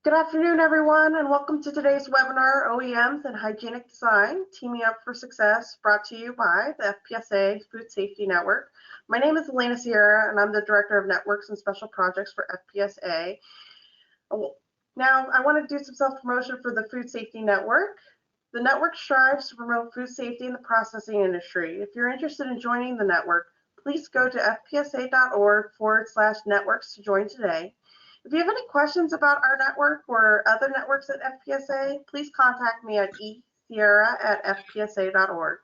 Good afternoon, everyone, and welcome to today's webinar, OEMs and Hygienic Design, Teaming Up for Success, brought to you by the FPSA Food Safety Network. My name is Elena Sierra, and I'm the Director of Networks and Special Projects for FPSA. Now, I want to do some self-promotion for the Food Safety Network. The network strives to promote food safety in the processing industry. If you're interested in joining the network, please go to fpsa.org/networks to join today. If you have any questions about our network or other networks at FPSA, please contact me at esierra@fpsa.org.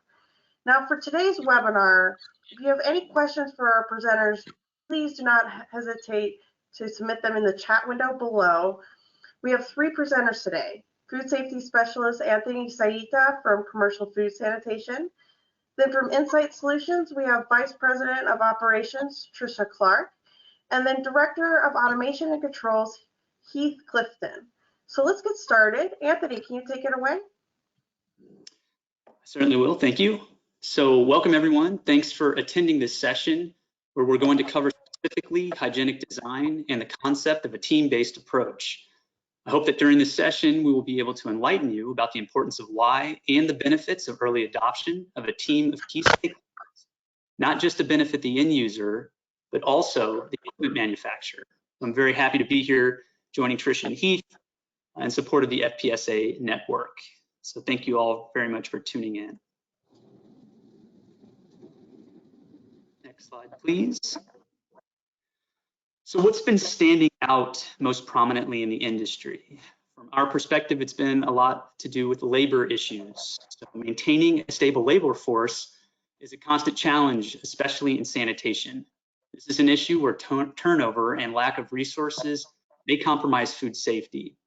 Now, for today's webinar, if you have any questions for our presenters, please do not hesitate to submit them in the chat window below. We have three presenters today. Food Safety Specialist Anthony Saitta from Commercial Food Sanitation. Then from Ensight Solutions, we have Vice President of Operations, Tricia Clark. And then Director of Automation and Controls, Heath Clifton. So let's get started. Anthony, can you take it away? I certainly will, thank you. So welcome everyone. Thanks for attending this session where we're going to cover specifically hygienic design and the concept of a team-based approach. I hope that during this session, we will be able to enlighten you about the importance of why and the benefits of early adoption of a team of key stakeholders, not just to benefit the end user, but also the equipment manufacturer. I'm very happy to be here joining Tricia and Heath in support of the FPSA network. So thank you all very much for tuning in. Next slide, please. So what's been standing out most prominently in the industry? From our perspective, it's been a lot to do with labor issues. So maintaining a stable labor force is a constant challenge, especially in sanitation. This is an issue where turnover and lack of resources may compromise food safety.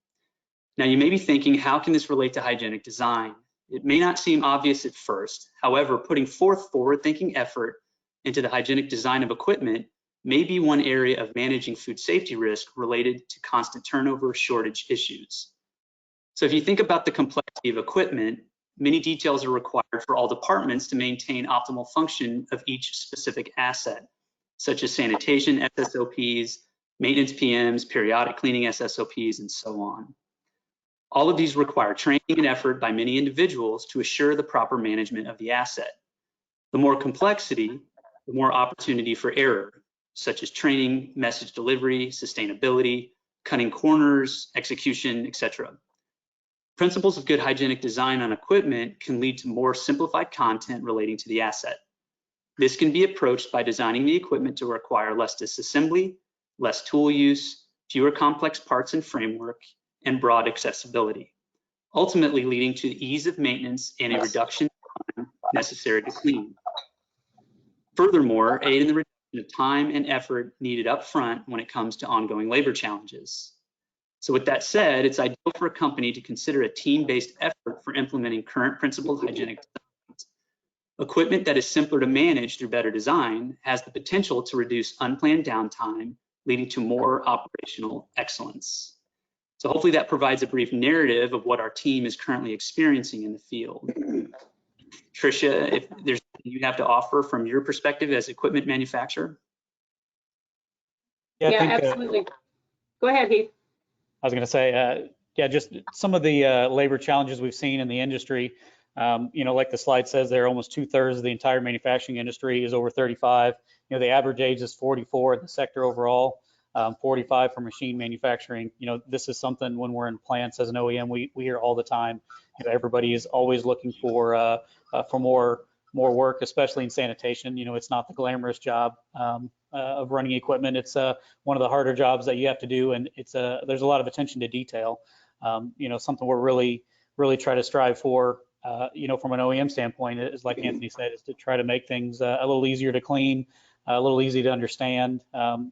Now, you may be thinking, how can this relate to hygienic design? It may not seem obvious at first. However, putting forth forward-thinking effort into the hygienic design of equipment may be one area of managing food safety risk related to constant turnover shortage issues. So if you think about the complexity of equipment, many details are required for all departments to maintain optimal function of each specific asset, such as sanitation SSOPs, maintenance PMs, periodic cleaning SSOPs, and so on. All of these require training and effort by many individuals to assure the proper management of the asset. The more complexity, the more opportunity for error, such as training, message delivery, sustainability, cutting corners, execution, etc. Principles of good hygienic design on equipment can lead to more simplified content relating to the asset. This can be approached by designing the equipment to require less disassembly, less tool use, fewer complex parts and framework, and broad accessibility, ultimately leading to the ease of maintenance and a reduction in time necessary to clean. Furthermore, aid in the reduction of time and effort needed up front when it comes to ongoing labor challenges. So with that said, it's ideal for a company to consider a team-based effort for implementing current principled hygienic design. Equipment that is simpler to manage through better design has the potential to reduce unplanned downtime, leading to more operational excellence. So hopefully that provides a brief narrative of what our team is currently experiencing in the field. Tricia, if there's anything you have to offer from your perspective as equipment manufacturer? Yeah, Absolutely. Go ahead, Heath. I was going to say, yeah, just some of the labor challenges we've seen in the industry. You know, like the slide says there, almost 2/3 of the entire manufacturing industry is over 35. You know, the average age is 44 in the sector overall, 45 for machine manufacturing. You know, this is something when we're in plants as an OEM, we hear all the time. You know, everybody is always looking for more work, especially in sanitation. You know, it's not the glamorous job of running equipment. It's one of the harder jobs that you have to do, and it's there's a lot of attention to detail. You know, something we're really try to strive for. You know, from an OEM standpoint, is like Anthony said, is to try to make things a little easier to clean, a little easy to understand,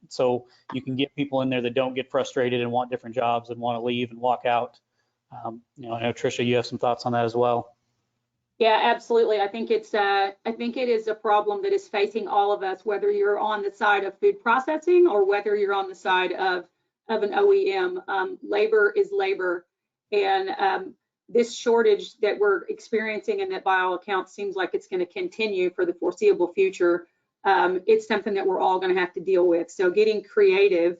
so you can get people in there that don't get frustrated and want different jobs and want to leave and walk out. You know, I know Tricia, you have some thoughts on that as well. Yeah, absolutely. I think it is a problem that is facing all of us, whether you're on the side of food processing or whether you're on the side of an OEM. Labor is labor, and this shortage that we're experiencing and that by all accounts seems like it's going to continue for the foreseeable future, it's something that we're all going to have to deal with. So getting creative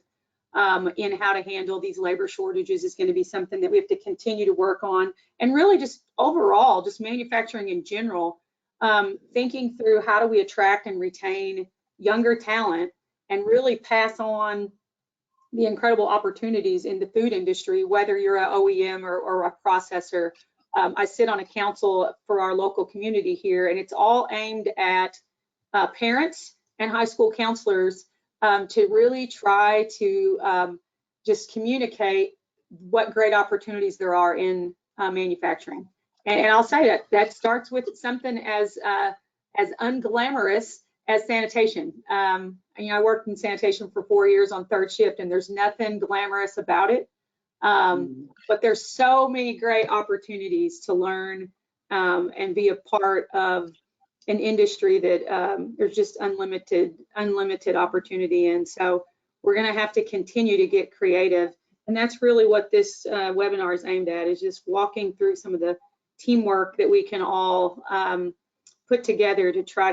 in how to handle these labor shortages is going to be something that we have to continue to work on. And really just overall, just manufacturing in general, thinking through how do we attract and retain younger talent and really pass on the incredible opportunities in the food industry, whether you're an OEM or a processor. I sit on a council for our local community here, and it's all aimed at parents and high school counselors to really try to just communicate what great opportunities there are in manufacturing. And I'll say that starts with something as unglamorous as sanitation. I worked in sanitation for 4 years on third shift, and there's nothing glamorous about it. But there's so many great opportunities to learn and be a part of an industry that there's just unlimited opportunity in. So we're going to have to continue to get creative. And that's really what this webinar is aimed at, is just walking through some of the teamwork that we can all put together to try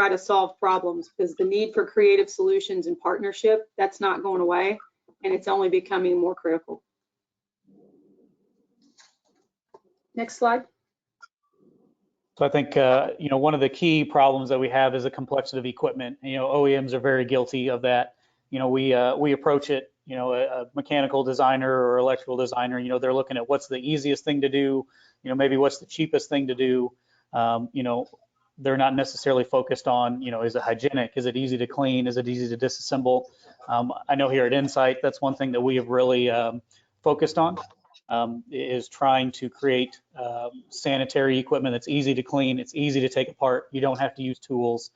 to solve problems, because the need for creative solutions and partnership, that's not going away, and it's only becoming more critical. Next slide. So I think, one of the key problems that we have is the complexity of equipment. OEMs are very guilty of that. We approach it, a mechanical designer or electrical designer, they're looking at what's the easiest thing to do, maybe what's the cheapest thing to do. They're not necessarily focused on, is it hygienic? Is it easy to clean? Is it easy to disassemble? I know here at Ensight, that's one thing that we have really focused on, is trying to create sanitary equipment that's easy to clean. It's easy to take apart. You don't have to use tools.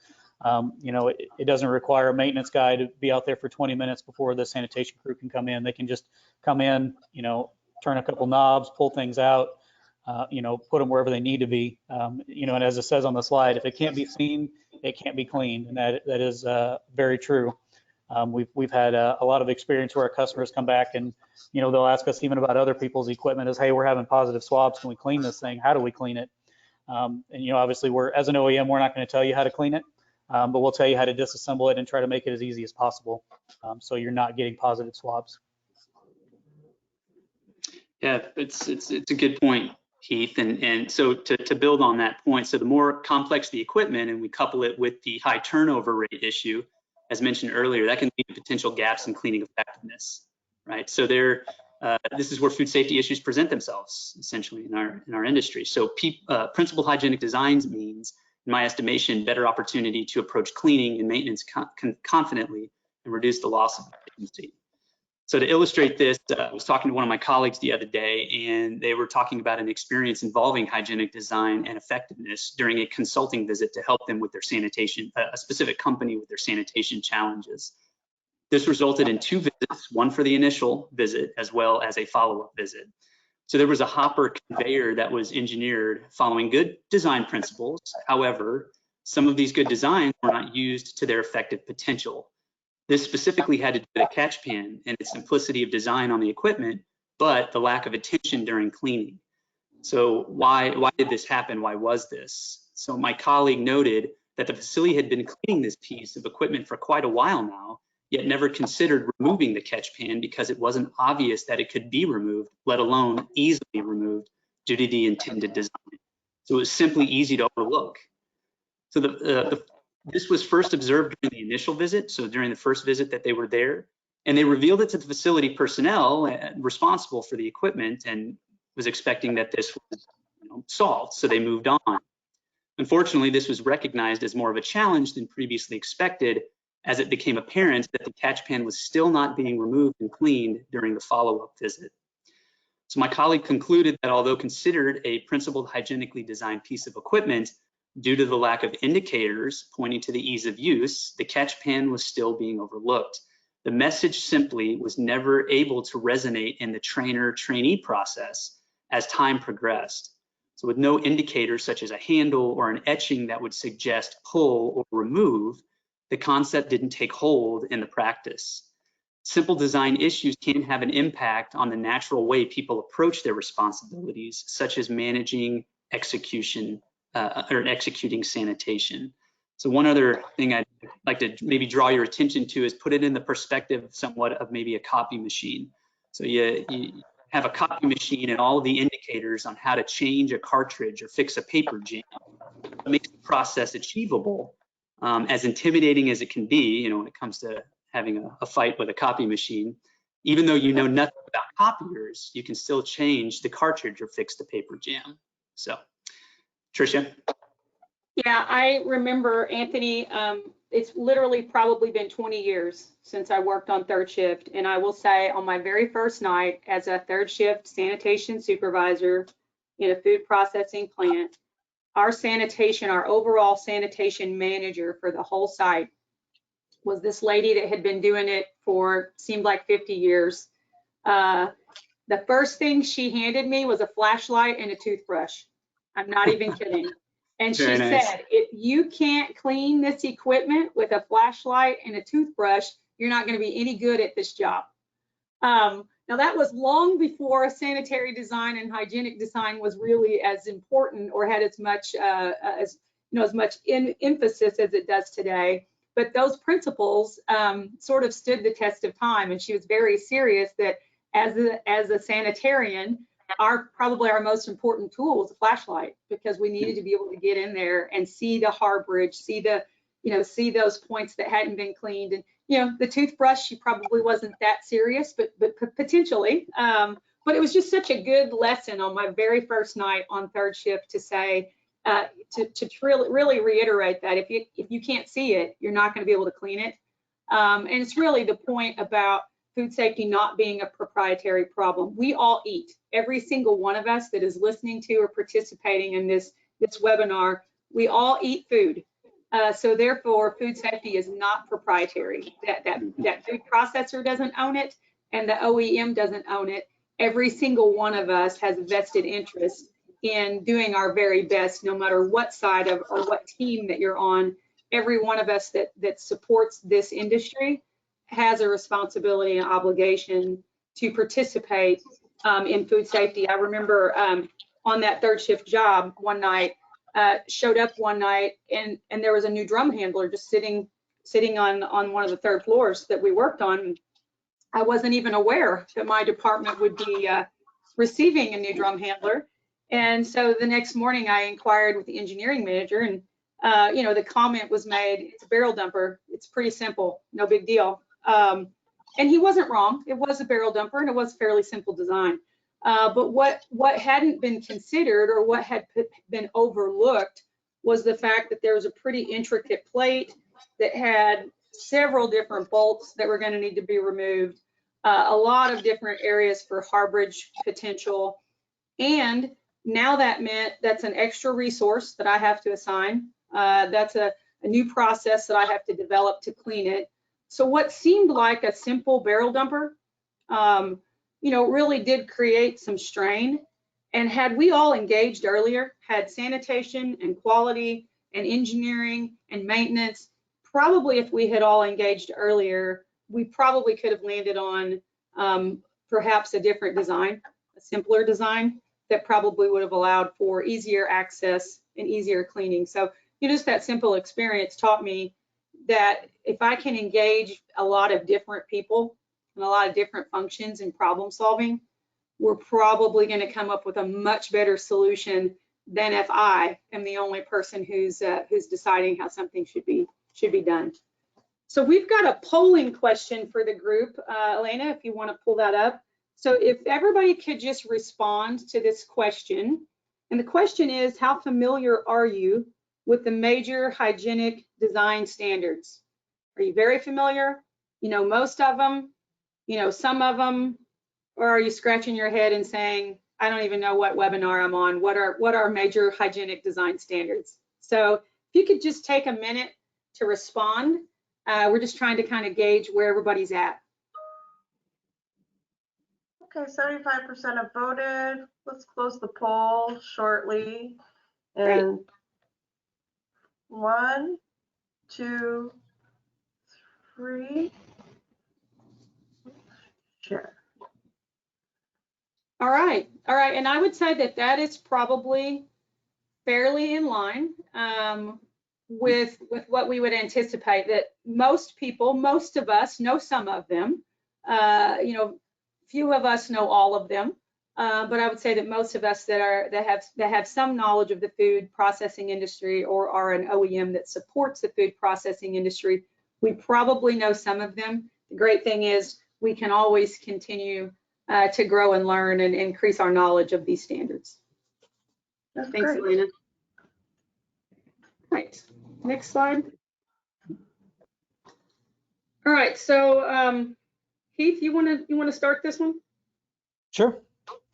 It doesn't require a maintenance guy to be out there for 20 minutes before the sanitation crew can come in. They can just come in, turn a couple knobs, pull things out, put them wherever they need to be. And as it says on the slide, if it can't be seen, it can't be cleaned. And that is very true. We've had a lot of experience where our customers come back and, they'll ask us even about other people's equipment is, hey, we're having positive swabs. Can we clean this thing? How do we clean it? And, obviously as an OEM, we're not going to tell you how to clean it, but we'll tell you how to disassemble it and try to make it as easy as possible. So you're not getting positive swabs. Yeah, it's a good point, Heath. And so to build on that point, so the more complex the equipment and we couple it with the high turnover rate issue, as mentioned earlier, that can lead to potential gaps in cleaning effectiveness, right? So this is where food safety issues present themselves essentially in our industry. So principled hygienic designs means, in my estimation, better opportunity to approach cleaning and maintenance confidently and reduce the loss of efficiency. So to illustrate this, I was talking to one of my colleagues the other day, and they were talking about an experience involving hygienic design and effectiveness during a consulting visit to help them with their sanitation, a specific company with their sanitation challenges. This resulted in 2 visits, one for the initial visit as well as a follow-up visit. So there was a hopper conveyor that was engineered following good design principles. However, some of these good designs were not used to their effective potential. This specifically had to do with the catch pan and its simplicity of design on the equipment, but the lack of attention during cleaning. So why did this happen? Why was this? So my colleague noted that the facility had been cleaning this piece of equipment for quite a while now, yet never considered removing the catch pan because it wasn't obvious that it could be removed, let alone easily removed due to the intended design. So it was simply easy to overlook. So this was first observed during the initial visit, so during the first visit that they were there, and they revealed it to the facility personnel responsible for the equipment and was expecting that this was solved, so they moved on. Unfortunately, this was recognized as more of a challenge than previously expected, as it became apparent that the catch pan was still not being removed and cleaned during the follow-up visit. So my colleague concluded that although considered a principled hygienically designed piece of equipment, due to the lack of indicators pointing to the ease of use, the catch pan was still being overlooked. The message simply was never able to resonate in the trainer-trainee process as time progressed. So with no indicators such as a handle or an etching that would suggest pull or remove, the concept didn't take hold in the practice. Simple design issues can have an impact on the natural way people approach their responsibilities, such as managing executing sanitation. So one other thing I'd like to maybe draw your attention to is put it in the perspective somewhat of maybe a copy machine. So you have a copy machine and all of the indicators on how to change a cartridge or fix a paper jam. It makes the process achievable, as intimidating as it can be, you know, when it comes to having a fight with a copy machine. Even though you know nothing about copiers, you can still change the cartridge or fix the paper jam. So, Tricia? Yeah, I remember, Anthony, it's literally probably been 20 years since I worked on third shift. And I will say on my very first night as a third shift sanitation supervisor in a food processing plant, our overall sanitation manager for the whole site was this lady that had been doing it for, seemed like 50 years. The first thing she handed me was a flashlight and a toothbrush. I'm not even kidding. And she Very nice. said, if you can't clean this equipment with a flashlight and a toothbrush, you're not going to be any good at this job. Now that was long before sanitary design and hygienic design was really as important or had as much emphasis as it does today. But those principles sort of stood the test of time, and she was very serious that as a sanitarian, probably our most important tool was a flashlight, because we needed to be able to get in there and see the harborage, see those points that hadn't been cleaned. And the toothbrush, she probably wasn't that serious, but potentially. But it was just such a good lesson on my very first night on third shift to say, to really reiterate that if you can't see it, you're not going to be able to clean it. And it's really the point about food safety not being a proprietary problem. We all eat. Every single one of us that is listening to or participating in this webinar, we all eat food. So therefore, food safety is not proprietary. That food processor doesn't own it, and the OEM doesn't own it. Every single one of us has a vested interest in doing our very best, no matter what side of or what team that you're on. Every one of us that supports this industry has a responsibility and obligation to participate in food safety. I remember on that third shift job one night, showed up one night and there was a new drum handler just sitting on one of the third floors that we worked on. I wasn't even aware that my department would be receiving a new drum handler. And so the next morning I inquired with the engineering manager, and the comment was made, it's a barrel dumper. It's pretty simple, no big deal. And he wasn't wrong. It was a barrel dumper and it was fairly simple design. But what hadn't been considered or what had been overlooked was the fact that there was a pretty intricate plate that had several different bolts that were going to need to be removed, a lot of different areas for harborage potential. And now that meant that's an extra resource that I have to assign. That's a new process that I have to develop to clean it. So what seemed like a simple barrel dumper, really did create some strain. And had we all engaged earlier, had sanitation and quality and engineering and maintenance, probably if we had all engaged earlier, we probably could have landed on perhaps a different design, a simpler design that probably would have allowed for easier access and easier cleaning. So just that simple experience taught me that if I can engage a lot of different people and a lot of different functions in problem solving, we're probably going to come up with a much better solution than if I am the only person who's deciding how something should be done. So we've got a polling question for the group, Elena, if you want to pull that up. So if everybody could just respond to this question, and the question is, how familiar are you with the major hygienic design standards? Are you very familiar? Most of them, some of them, or are you scratching your head and saying, I don't even know what webinar I'm on. What are major hygienic design standards? So if you could just take a minute to respond. We're just trying to kind of gauge where everybody's at. Okay, 75% have voted. Let's close the poll shortly. And Great. 1, 2, 3. Share. All right. And I would say that is probably fairly in line. with what we would anticipate, that most people, most of us know some of them. Few of us know all of them, but I would say that most of us that have some knowledge of the food processing industry or are an OEM that supports the food processing industry, we probably know some of them. The great thing is we can always continue to grow and learn and increase our knowledge of these standards. That's Thanks, great. Elena. Right, next slide. All right, so Heath, you want to start this one? Sure.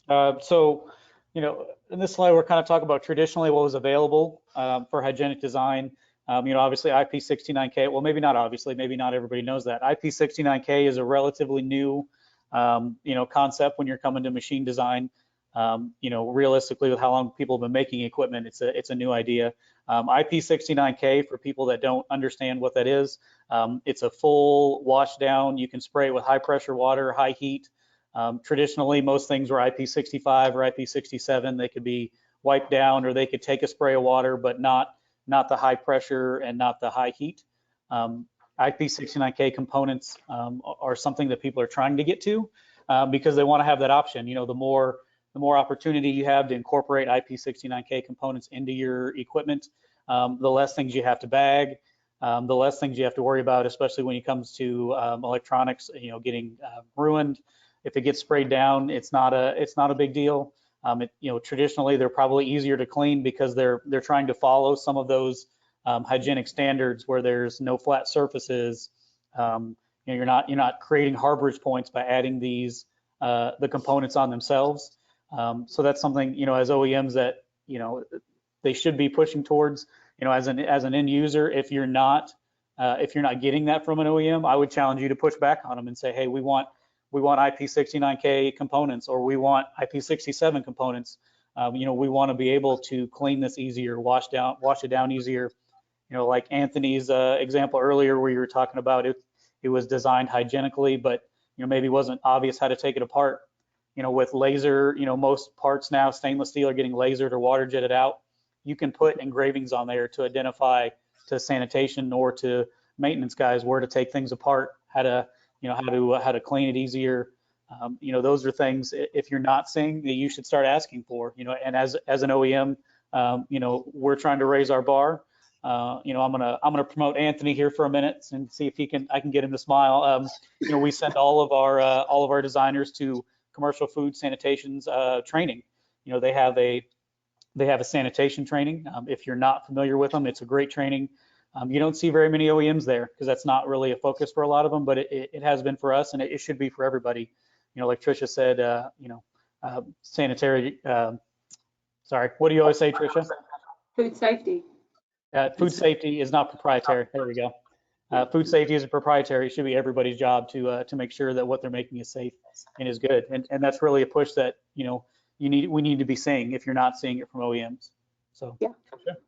So, in this slide, we're kind of talking about traditionally what was available for hygienic design. Obviously IP69K, well, maybe not obviously, maybe not everybody knows that. IP69K is a relatively new, concept when you're coming to machine design. Realistically, with how long people have been making equipment, it's a new idea. IP69K, for people that don't understand what that is, it's a full wash down. You can spray it with high pressure water, high heat. Traditionally, most things were IP65 or IP67. They could be wiped down, or they could take a spray of water, but not the high pressure and not the high heat. IP69K components are something that people are trying to get to because they want to have that option. The more opportunity you have to incorporate IP69K components into your equipment, the less things you have to bag, the less things you have to worry about, especially when it comes to electronics, getting ruined. If it gets sprayed down, it's not a big deal. Traditionally, they're probably easier to clean because they're trying to follow some of those hygienic standards where there's no flat surfaces. You're not creating harborage points by adding these the components on themselves. So that's something, as OEMs that they should be pushing towards. As an end user, if you're not getting that from an OEM, I would challenge you to push back on them and say, hey, we want IP69K components, or we want IP67 components. We want to be able to clean this easier, wash it down easier. Like Anthony's example earlier, where you were talking about it was designed hygienically, but maybe wasn't obvious how to take it apart. With laser, most parts now, stainless steel, are getting lasered or water jetted out. You can put engravings on there to identify to sanitation or to maintenance guys where to take things apart, how to clean it easier. Those are things, if you're not seeing, that you should start asking for. And as an OEM, we're trying to raise our bar. I'm gonna promote Anthony here for a minute and see if I can get him to smile. We send all of our designers to commercial food sanitation's training. They have a sanitation training. If you're not familiar with them, it's a great training. You don't see very many OEMs there because that's not really a focus for a lot of them, but it has been for us, and it should be for everybody. Like Tricia said, sanitary. Sorry, what do you always say, Tricia? Food safety. Food safety is not proprietary. There we go. Food safety isn't proprietary. It should be everybody's job to make sure that what they're making is safe and is good. And that's really a push that we need to be seeing if you're not seeing it from OEMs. So yeah,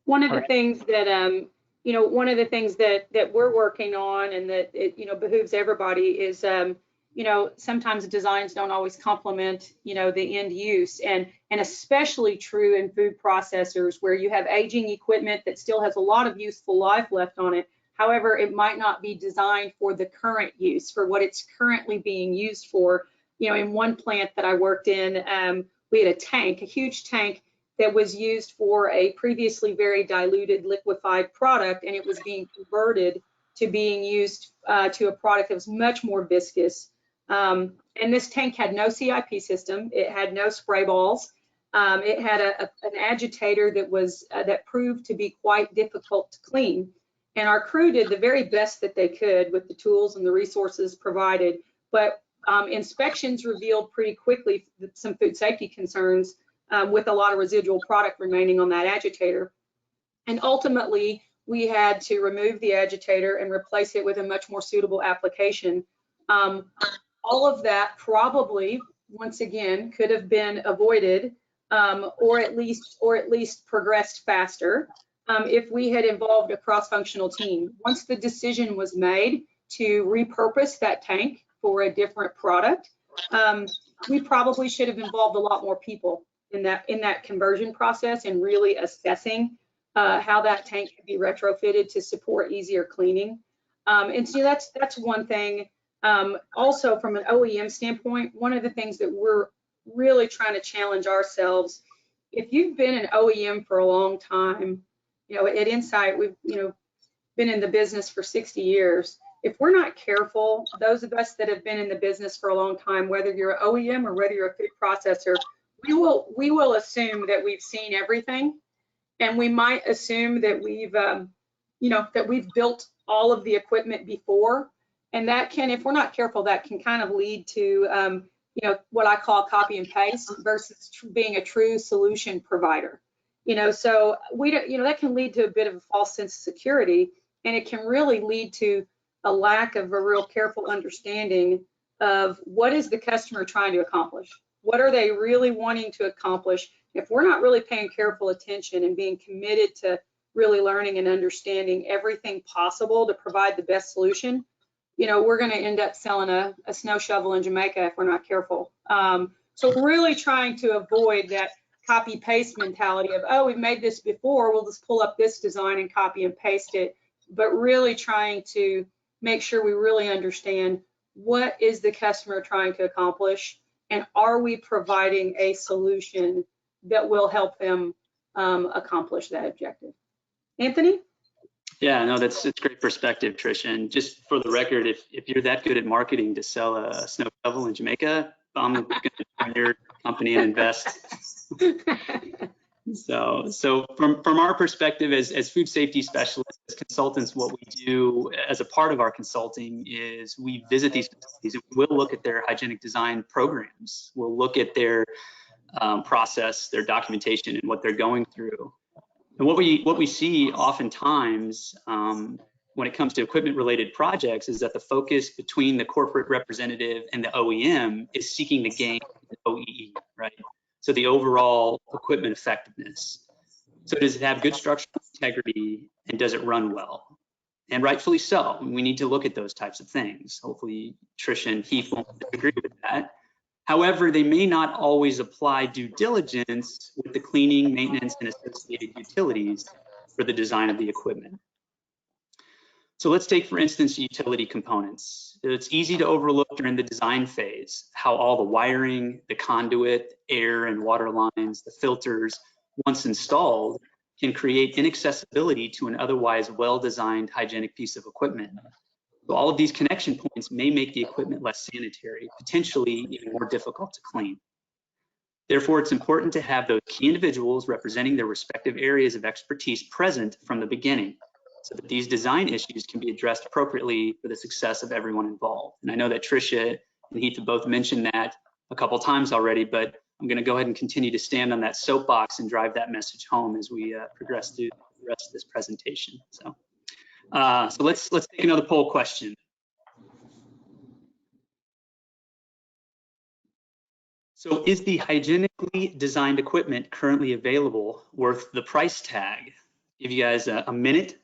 one of the things that one of the things that we're working on, and that it behooves everybody, is sometimes designs don't always complement the end use, and especially true in food processors where you have aging equipment that still has a lot of useful life left on it. However, it might not be designed for the current use, for what it's currently being used for. In one plant that I worked in, we had a huge tank that was used for a previously very diluted liquefied product, and it was being converted to being used to a product that was much more viscous. And this tank had no CIP system. It had no spray balls. It had an agitator that proved to be quite difficult to clean. And our crew did the very best that they could with the tools and the resources provided. But inspections revealed pretty quickly some food safety concerns with a lot of residual product remaining on that agitator. And ultimately, we had to remove the agitator and replace it with a much more suitable application. All of that probably, once again, could have been avoided or at least progressed faster if we had involved a cross-functional team. Once the decision was made to repurpose that tank for a different product, we probably should have involved a lot more people in that conversion process and really assessing how that tank can be retrofitted to support easier cleaning. And so that's one thing. Also, from an OEM standpoint, one of the things that we're really trying to challenge ourselves, if you've been an OEM for a long time, at Ensight, we've, been in the business for 60 years. If we're not careful, those of us that have been in the business for a long time, whether you're an OEM or whether you're a food processor, we will assume that we've seen everything, and we might assume that we've built all of the equipment before, and that can, if we're not careful, that can kind of lead to what I call copy and paste versus being a true solution provider. So we don't, that can lead to a bit of a false sense of security, and it can really lead to a lack of a real careful understanding of what is the customer trying to accomplish. What are they really wanting to accomplish? If we're not really paying careful attention and being committed to really learning and understanding everything possible to provide the best solution, we're going to end up selling a snow shovel in Jamaica if we're not careful. So really trying to avoid that copy paste mentality of, oh, we've made this before, we'll just pull up this design and copy and paste it, but really trying to make sure we really understand what is the customer trying to accomplish, and are we providing a solution that will help them accomplish that objective. Anthony? Yeah, no, it's great perspective, Tricia. And just for the record, if you're that good at marketing to sell a snow shovel in Jamaica, I'm going to join your company and invest. So from our perspective as food safety specialists, as consultants, what we do as a part of our consulting is we visit these facilities and we'll look at their hygienic design programs. We'll look at their process, their documentation, and what they're going through. And what we see oftentimes when it comes to equipment related projects is that the focus between the corporate representative and the OEM is seeking to gain the OEE, right? So the overall equipment effectiveness. So does it have good structural integrity, and does it run well? And rightfully so. We need to look at those types of things. Hopefully Tricia and Heath won't agree with that. However, they may not always apply due diligence with the cleaning, maintenance, and associated utilities for the design of the equipment. So let's take, for instance, utility components. It's easy to overlook during the design phase how all the wiring, the conduit, air and water lines, the filters, once installed, can create inaccessibility to an otherwise well-designed hygienic piece of equipment. So all of these connection points may make the equipment less sanitary, potentially even more difficult to clean. Therefore, it's important to have those key individuals representing their respective areas of expertise present from the beginning, so that these design issues can be addressed appropriately for the success of everyone involved. And I know that Tricia and Heath have both mentioned that a couple times already, but I'm going to go ahead and continue to stand on that soapbox and drive that message home as we progress through the rest of this presentation. So let's take another poll question. So is the hygienically designed equipment currently available worth the price tag? Give you guys a minute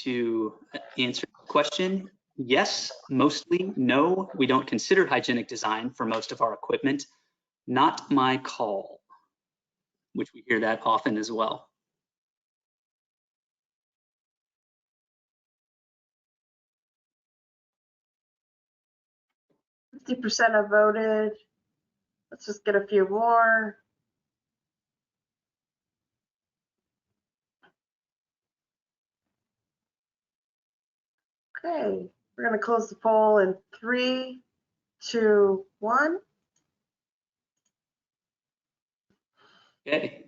to answer the question. Yes, mostly. No, we don't consider hygienic design for most of our equipment. Not my call, which we hear that often as well. 50% have voted. Let's just get a few more. Okay, we're going to close the poll in 3, 2, 1. Okay,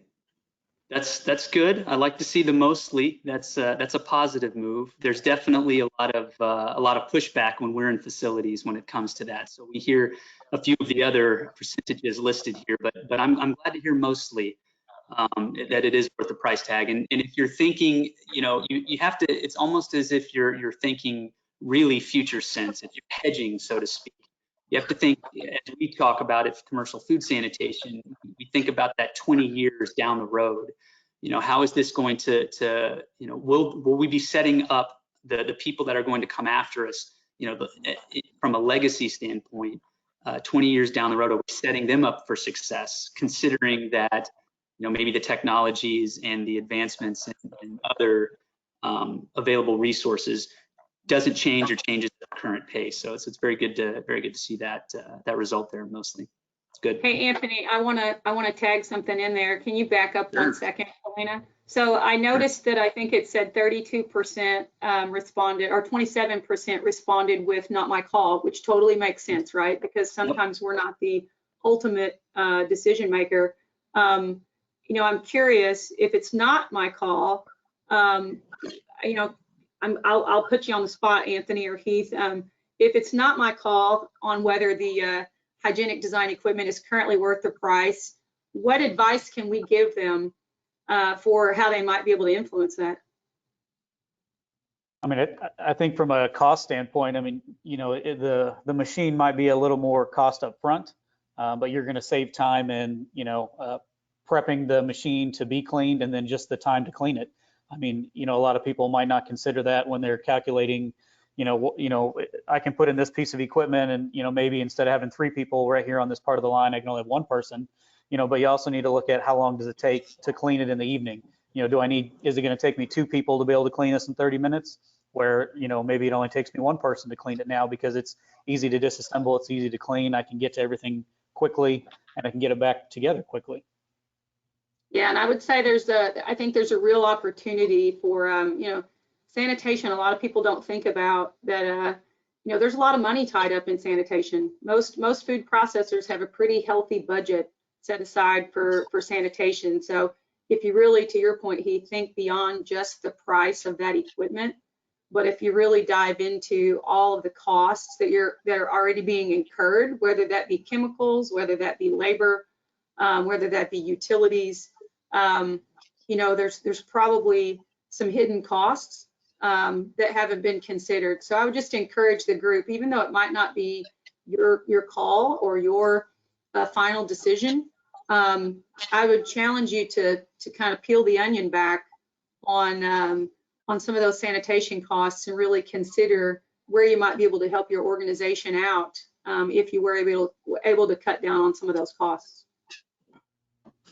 that's good. I like to see the mostly. That's a positive move. There's definitely a lot of pushback when we're in facilities when it comes to that. So we hear a few of the other percentages listed here, but I'm glad to hear mostly that it is worth the price tag. And if you're thinking, you have to. It's almost as if you're thinking really future sense. If you're hedging, so to speak. You have to think, as we talk about it for commercial food sanitation, we think about that 20 years down the road. How is this going to will we be setting up the people that are going to come after us, from a legacy standpoint, 20 years down the road, are we setting them up for success, considering that maybe the technologies and the advancements and other available resources doesn't change or changes at the current pace. So it's very good to see that result there mostly. It's good. Hey, Anthony, I wanna tag something in there. Can you back up 1 second, Elena? So I noticed that I think it said 32% responded, or 27% responded with "not my call," which totally makes sense, right? Because sometimes we're not the ultimate decision maker. I'm curious, if it's not my call, I'll put you on the spot, Anthony or Heath. If it's not my call on whether the hygienic design equipment is currently worth the price, what advice can we give them for how they might be able to influence that? I mean, I think from a cost standpoint, I mean, the machine might be a little more cost up front, but you're going to save time in, prepping the machine to be cleaned and then just the time to clean it. I mean, a lot of people might not consider that when they're calculating, I can put in this piece of equipment and, maybe instead of having 3 people right here on this part of the line, I can only have 1 person, but you also need to look at how long does it take to clean it in the evening? Is it going to take me 2 people to be able to clean this in 30 minutes? Where, maybe it only takes me 1 person to clean it now because it's easy to disassemble, it's easy to clean, I can get to everything quickly and I can get it back together quickly. Yeah, and I would say I think there's a real opportunity for, sanitation. A lot of people don't think about that. There's a lot of money tied up in sanitation. Most food processors have a pretty healthy budget set aside for sanitation. So if you really, to your point, Heath, think beyond just the price of that equipment, but if you really dive into all of the costs that are already being incurred, whether that be chemicals, whether that be labor, whether that be utilities, there's probably some hidden costs that haven't been considered. So I would just encourage the group, even though it might not be your call or your final decision, I would challenge you to kind of peel the onion back on some of those sanitation costs and really consider where you might be able to help your organization out if you were able to cut down on some of those costs.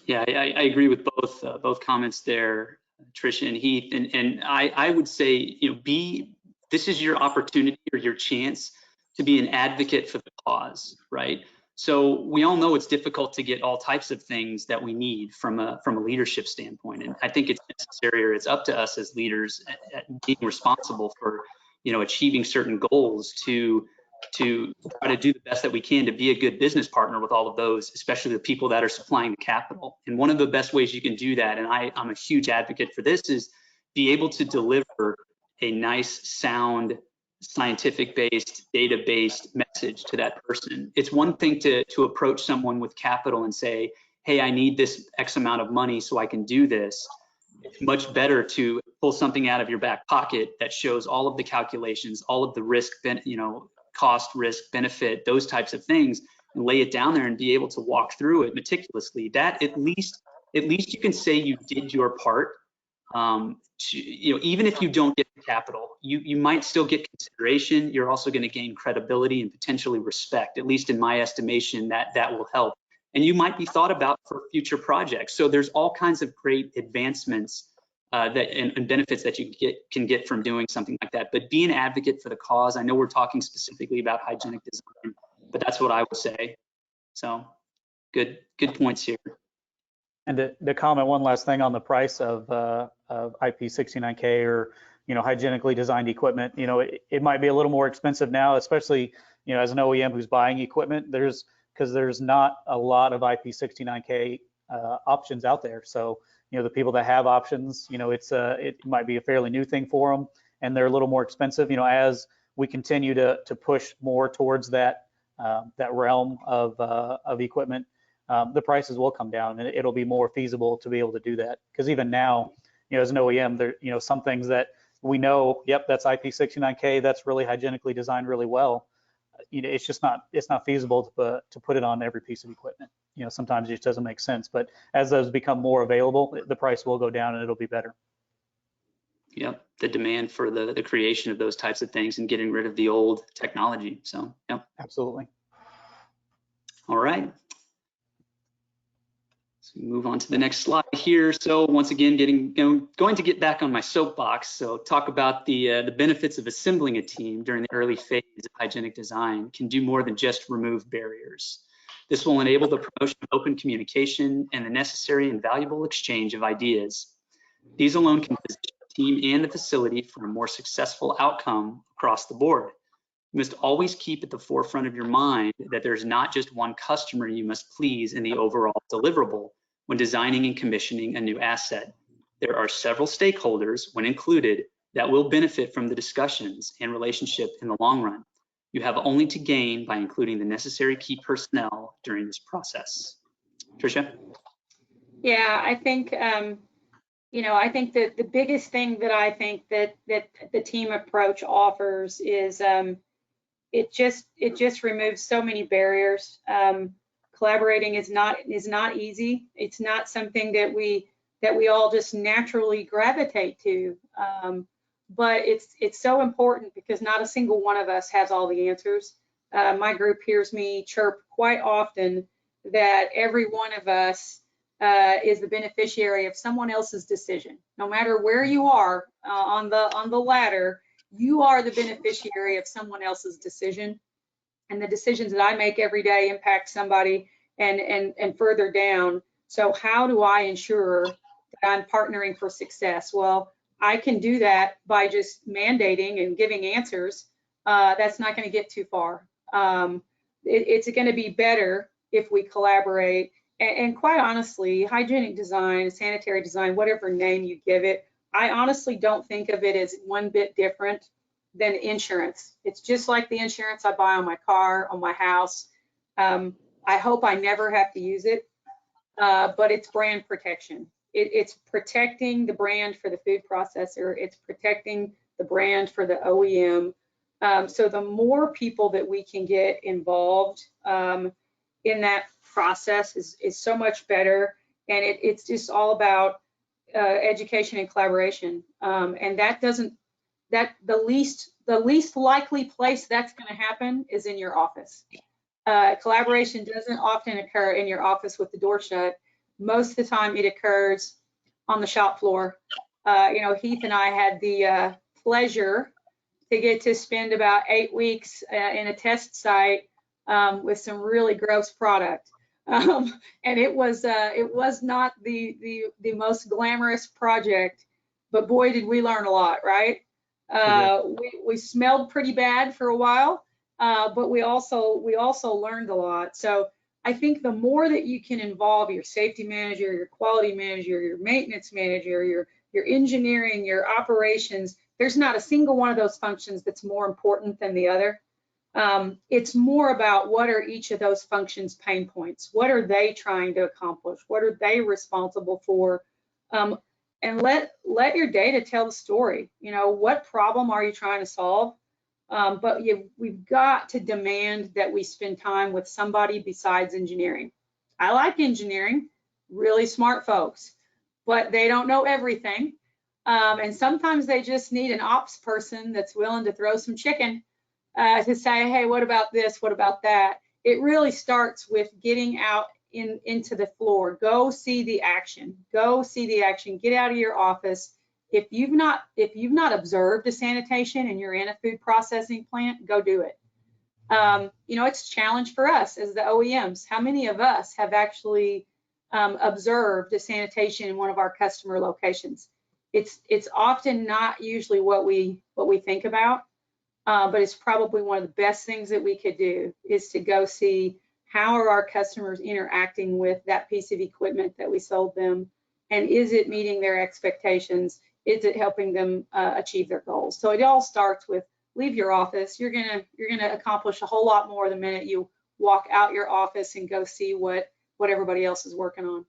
Yeah, I agree with both comments there, Tricia and Heath, and I would say, this is your opportunity or your chance to be an advocate for the cause, right? So we all know it's difficult to get all types of things that we need from a leadership standpoint, and I think it's necessary, or it's up to us as leaders at being responsible for, achieving certain goals to try to do the best that we can to be a good business partner with all of those, especially the people that are supplying the capital. And one of the best ways you can do that, and I'm a huge advocate for this, is be able to deliver a nice, sound, scientific-based, data-based message to that person. It's one thing to approach someone with capital and say, hey, I need this X amount of money so I can do this. It's much better to pull something out of your back pocket that shows all of the calculations, all of the risk, cost, risk, benefit, those types of things, and lay it down there and be able to walk through it meticulously. That at least you can say you did your part. Even if you don't get the capital, you might still get consideration. You're also going to gain credibility and potentially respect. At least in my estimation, that will help. And you might be thought about for future projects. So there's all kinds of great advancements and benefits that you can get from doing something like that. But be an advocate for the cause. I know we're talking specifically about hygienic design, but that's what I would say. So good points here. And to comment one last thing on the price of IP69K or hygienically designed equipment, it might be a little more expensive now, especially as an OEM who's buying equipment. Because there's not a lot of IP69K options out there. So the people that have options, it might be a fairly new thing for them, and they're a little more expensive. As we continue to push more towards that realm of equipment, the prices will come down, and it'll be more feasible to be able to do that. Because even now, as an OEM, there, some things that we know, yep, that's IP69K, that's really hygienically designed really well. It's not feasible to put it on every piece of equipment. Sometimes it just doesn't make sense. But as those become more available, the price will go down and it'll be better. Yep, the demand for the creation of those types of things and getting rid of the old technology. So, yep. Absolutely. All right. So move on to the next slide here. So once again, going to get back on my soapbox. So talk about the benefits of assembling a team during the early phase of hygienic design can do more than just remove barriers. This will enable the promotion of open communication and the necessary and valuable exchange of ideas. These alone can position the team and the facility for a more successful outcome across the board. You must always keep at the forefront of your mind that there's not just one customer you must please in the overall deliverable when designing and commissioning a new asset. There are several stakeholders, when included, that will benefit from the discussions and relationship in the long run. You have only to gain by including the necessary key personnel during this process. Tricia? Yeah, I think, I think that the biggest thing that I think that the team approach offers is it just removes so many barriers. Collaborating is not easy. It's not something that we all just naturally gravitate to. But it's so important because not a single one of us has all the answers. My group hears me chirp quite often that every one of us is the beneficiary of someone else's decision. No matter where you are on the ladder, you are the beneficiary of someone else's decision. And the decisions that I make every day impact somebody and further down. So how do I ensure that I'm partnering for success? Well, I can do that by just mandating and giving answers. That's not going to get too far. It's going to be better if we collaborate. And quite honestly, hygienic design, sanitary design, whatever name you give it, I honestly don't think of it as one bit different than insurance. It's just like the insurance I buy on my car, on my house. I hope I never have to use it, but it's brand protection. It's protecting the brand for the food processor. It's protecting the brand for the OEM. So the more people that we can get involved in that process is so much better. And it's just all about education and collaboration. And the least likely place that's going to happen is in your office. Collaboration doesn't often occur in your office with the door shut. Most of the time it occurs on the shop floor. Heath and I had the pleasure to get to spend about 8 weeks in a test site with some really gross product. And it was not the most glamorous project, but boy, did we learn a lot, right? We smelled pretty bad for a while, but we also learned a lot. So I think the more that you can involve your safety manager, your quality manager, your maintenance manager, your engineering, your operations, there's not a single one of those functions that's more important than the other. It's more about what are each of those functions' pain points? What are they trying to accomplish? What are they responsible for? And let your data tell the story. What problem are you trying to solve? But we've got to demand that we spend time with somebody besides engineering. I like engineering, really smart folks, but they don't know everything. And sometimes they just need an ops person that's willing to throw some chicken to say, hey, what about this? What about that? It really starts with getting out into the floor. Go see the action. Go see the action. Get out of your office. If you've not observed a sanitation and you're in a food processing plant, go do it. It's a challenge for us as the OEMs. How many of us have actually observed a sanitation in one of our customer locations? It's often not usually what we think about, but it's probably one of the best things that we could do is to go see how are our customers interacting with that piece of equipment that we sold them, and is it meeting their expectations? Is it helping them achieve their goals? So it all starts with leave your office. You're gonna accomplish a whole lot more the minute you walk out your office and go see what everybody else is working on.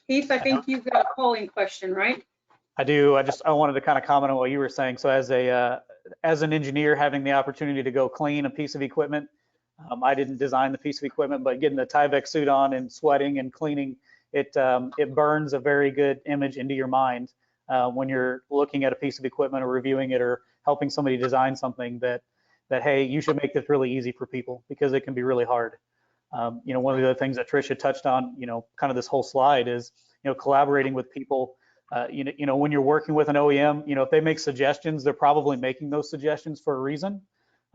Heath, I think you've got a polling question, right? I do. I wanted to kind of comment on what you were saying. So as an engineer having the opportunity to go clean a piece of equipment, I didn't design the piece of equipment, but getting the Tyvek suit on and sweating and cleaning, it burns a very good image into your mind when you're looking at a piece of equipment or reviewing it or helping somebody design something that hey, you should make this really easy for people because it can be really hard. One of the other things that Tricia touched on, kind of this whole slide is, collaborating with people. When you're working with an OEM, if they make suggestions, they're probably making those suggestions for a reason.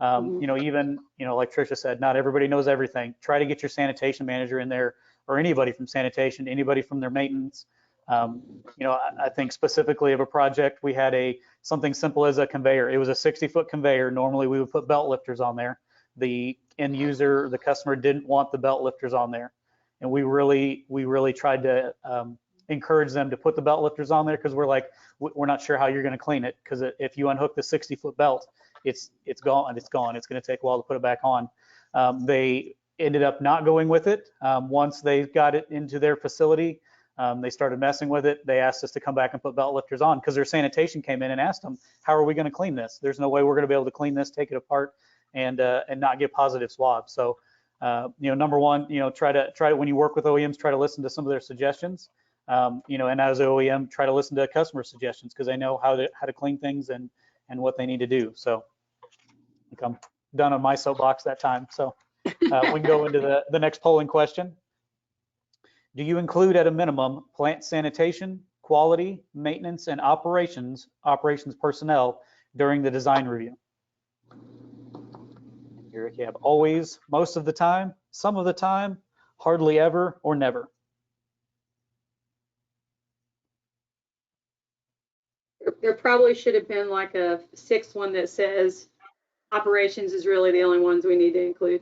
Even, like Tricia said, not everybody knows everything. Try to get your sanitation manager in there, or anybody from sanitation, anybody from their maintenance. I think specifically of a project, we had something simple as a conveyor. It was a 60-foot conveyor. Normally we would put belt lifters on there. The end user, the customer, didn't want the belt lifters on there. And we really tried to encourage them to put the belt lifters on there, because we're like, we're not sure how you're going to clean it, because if you unhook the 60-foot belt, it's gone. It's going to take a while to put it back on. They ended up not going with it. Once they got it into their facility, they started messing with it. They asked us to come back and put belt lifters on, because their sanitation came in and asked them, how are we going to clean this? There's no way we're going to be able to clean this, take it apart, and not get positive swabs. So, number one, try to when you work with OEMs, try to listen to some of their suggestions. And as an OEM, try to listen to customer suggestions, because they know how to clean things and what they need to do. So I think I'm done on my soapbox that time. So we can go into the next polling question. Do you include at a minimum plant sanitation, quality, maintenance, and operations personnel during the design review? And here you have always, most of the time, some of the time, hardly ever, or never. There probably should have been like a sixth one that says operations is really the only ones we need to include.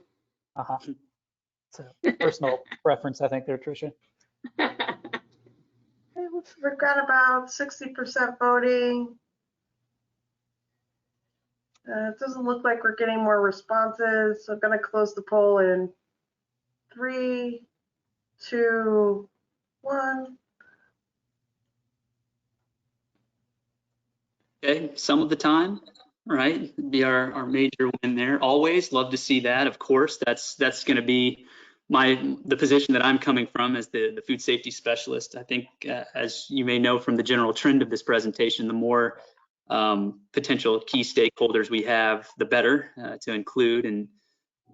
It's a personal preference, I think, there, Tricia. We've got about 60% voting. It doesn't look like we're getting more responses, so I'm going to close the poll in 3, 2, 1. Okay, some of the time, right? Be our major win there. Always love to see that. Of course, that's going to be the position that I'm coming from as the food safety specialist. I think, as you may know from the general trend of this presentation, the more potential key stakeholders we have, the better to include. And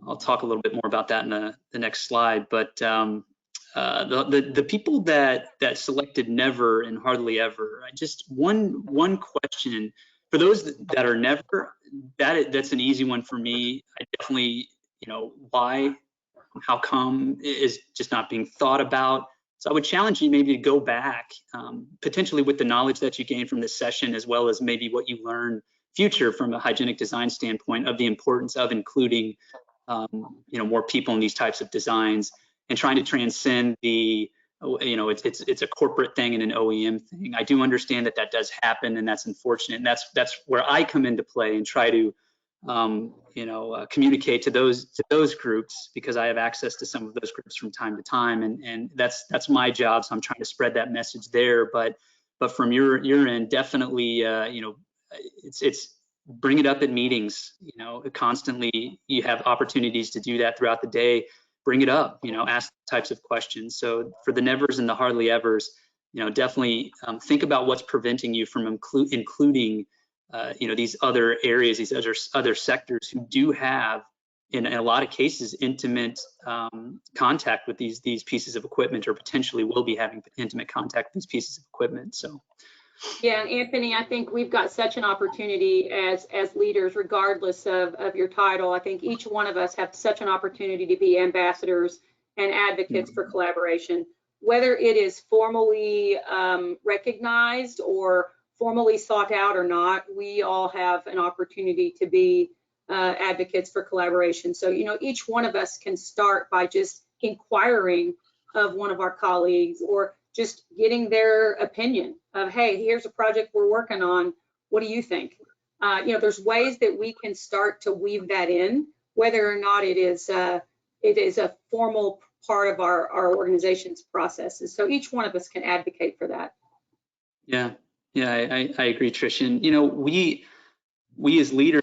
I'll talk a little bit more about that in the next slide. But the people that selected never and hardly ever, just one question for those that are never, that's an easy one for me. I definitely, why, how come is just not being thought about. So I would challenge you maybe to go back, potentially with the knowledge that you gained from this session, as well as maybe what you learn future from a hygienic design standpoint of the importance of including, more people in these types of designs, and trying to transcend the, it's a corporate thing and an OEM thing. I do understand that does happen, and that's unfortunate. And that's where I come into play and try to, communicate to those groups, because I have access to some of those groups from time to time, and that's my job. So I'm trying to spread that message there. But from your end, definitely, it's bring it up at meetings. Constantly you have opportunities to do that throughout the day. Bring it up. Ask types of questions. So for the nevers and the hardly evers, definitely think about what's preventing you from including these other areas, these other sectors who do have, in a lot of cases, intimate contact with these pieces of equipment, or potentially will be having intimate contact with these pieces of equipment. So. Yeah, Anthony, I think we've got such an opportunity as leaders, regardless of your title. I think each one of us have such an opportunity to be ambassadors and advocates for collaboration, whether it is formally recognized or formally sought out or not. We all have an opportunity to be advocates for collaboration. So, each one of us can start by just inquiring of one of our colleagues, or just getting their opinion of, hey, here's a project we're working on. What do you think? There's ways that we can start to weave that in, whether or not it is a formal part of our organization's processes. So each one of us can advocate for that. Yeah, I agree, Tricia. And, we as leaders,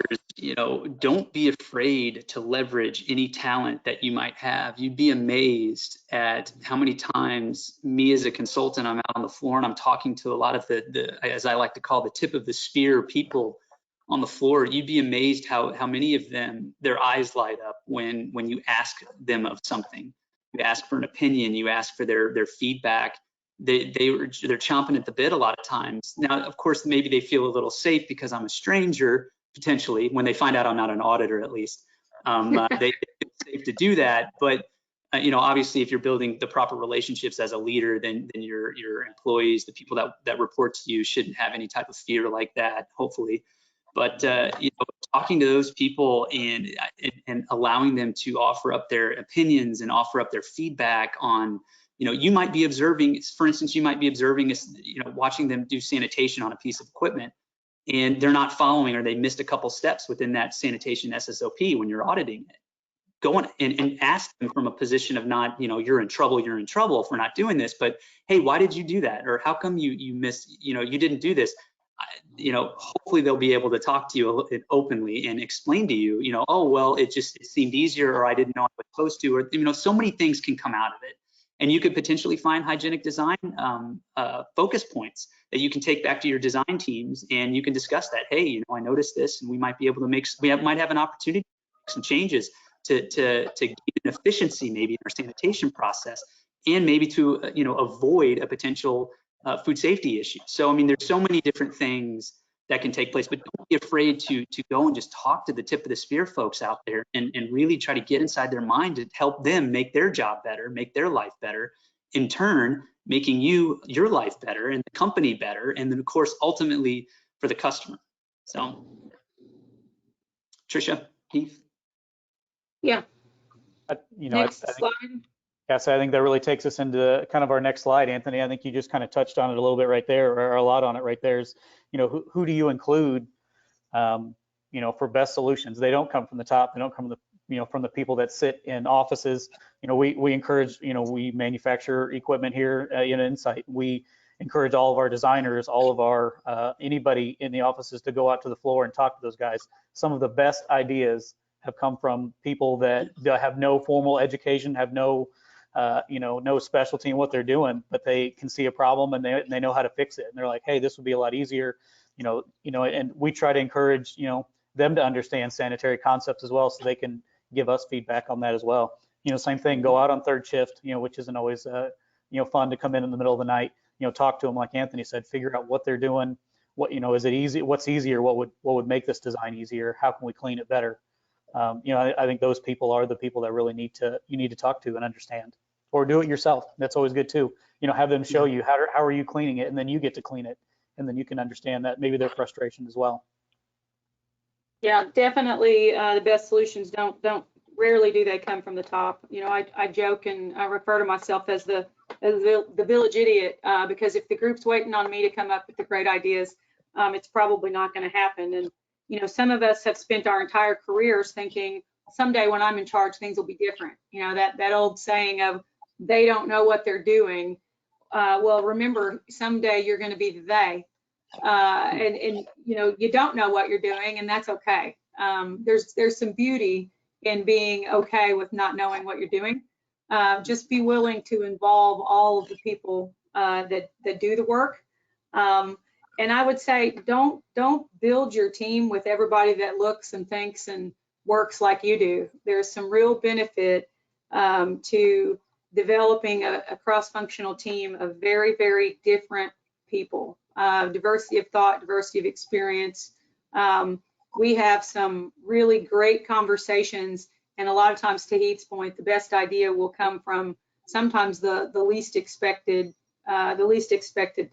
don't be afraid to leverage any talent that you might have. You'd be amazed at how many times me as a consultant, I'm out on the floor and I'm talking to a lot of the as I like to call, the tip of the spear people on the floor, you'd be amazed how many of them, their eyes light up when you ask them of something. You ask for an opinion, you ask for their feedback. They're chomping at the bit a lot of times. Now, of course, maybe they feel a little safe because I'm a stranger, potentially, when they find out I'm not an auditor, at least. They feel safe to do that. But you know, obviously, if you're building the proper relationships as a leader, then your employees, the people that report to you, shouldn't have any type of fear like that, hopefully. But you know, talking to those people and allowing them to offer up their opinions and offer up their feedback on, you know, you might be observing, for instance, you might be observing, you know, watching them do sanitation on a piece of equipment, and they're not following, or they missed a couple steps within that sanitation SSOP when you're auditing it. Go on and ask them from a position of not, you know, you're in trouble if we're not doing this, but hey, why did you do that? Or how come you missed, you know, you didn't do this? You know, hopefully they'll be able to talk to you openly and explain to you, you know, oh, well, it seemed easier, or I didn't know I was supposed to, or, you know, so many things can come out of it. And you could potentially find hygienic design focus points that you can take back to your design teams, and you can discuss that. Hey, you know, I noticed this, and we might be able to might have an opportunity to make some changes to gain an efficiency maybe in our sanitation process, and maybe to you know, avoid a potential food safety issue. So I mean, there's so many different things that can take place, but don't be afraid to go and just talk to the tip of the spear folks out there, and really try to get inside their mind to help them make their job better, make their life better, in turn making your life better and the company better, and then of course ultimately for the customer. So Tricia, Heath. Yeah. You know, Next slide. Yeah, so I think that really takes us into kind of our next slide, Anthony. I think you just kind of touched on it a little bit right there, or a lot on it right there. Is, you know, who do you include, you know, for best solutions? They don't come from the top. They don't come from the, you know, from the people that sit in offices. You know, we encourage, you know, we manufacture equipment here in Ensight. We encourage all of our designers, all of our anybody in the offices to go out to the floor and talk to those guys. Some of the best ideas have come from people that have no formal education, have no you know, no specialty in what they're doing, but they can see a problem, and they know how to fix it. And they're like, hey, this would be a lot easier, you know, and we try to encourage, you know, them to understand sanitary concepts as well, so they can give us feedback on that as well. You know, same thing, go out on third shift, you know, which isn't always, you know, fun to come in the middle of the night, you know, talk to them, like Anthony said, figure out what they're doing, what, you know, is it easy, what's easier, what would make this design easier, how can we clean it better? You know, I think those people are the people that really you need to talk to and understand, or do it yourself. That's always good too. You know, have them show you how are you cleaning it, and then you get to clean it, and then you can understand that maybe their frustration as well. Yeah, definitely. The best solutions rarely do they come from the top. You know, I joke and I refer to myself as the village idiot, because if the group's waiting on me to come up with the great ideas, it's probably not going to happen. And you know, some of us have spent our entire careers thinking someday when I'm in charge, things will be different. You know, that old saying of they don't know what they're doing. Well, remember, someday you're going to be the they. And you know, you don't know what you're doing, and that's okay. There's some beauty in being okay with not knowing what you're doing. Just be willing to involve all of the people that do the work. And I would say don't build your team with everybody that looks and thinks and works like you do. There's some real benefit to developing a cross-functional team of very, very different people. Diversity of thought, diversity of experience. We have some really great conversations, and a lot of times, to Heath's point, the best idea will come from sometimes the least expected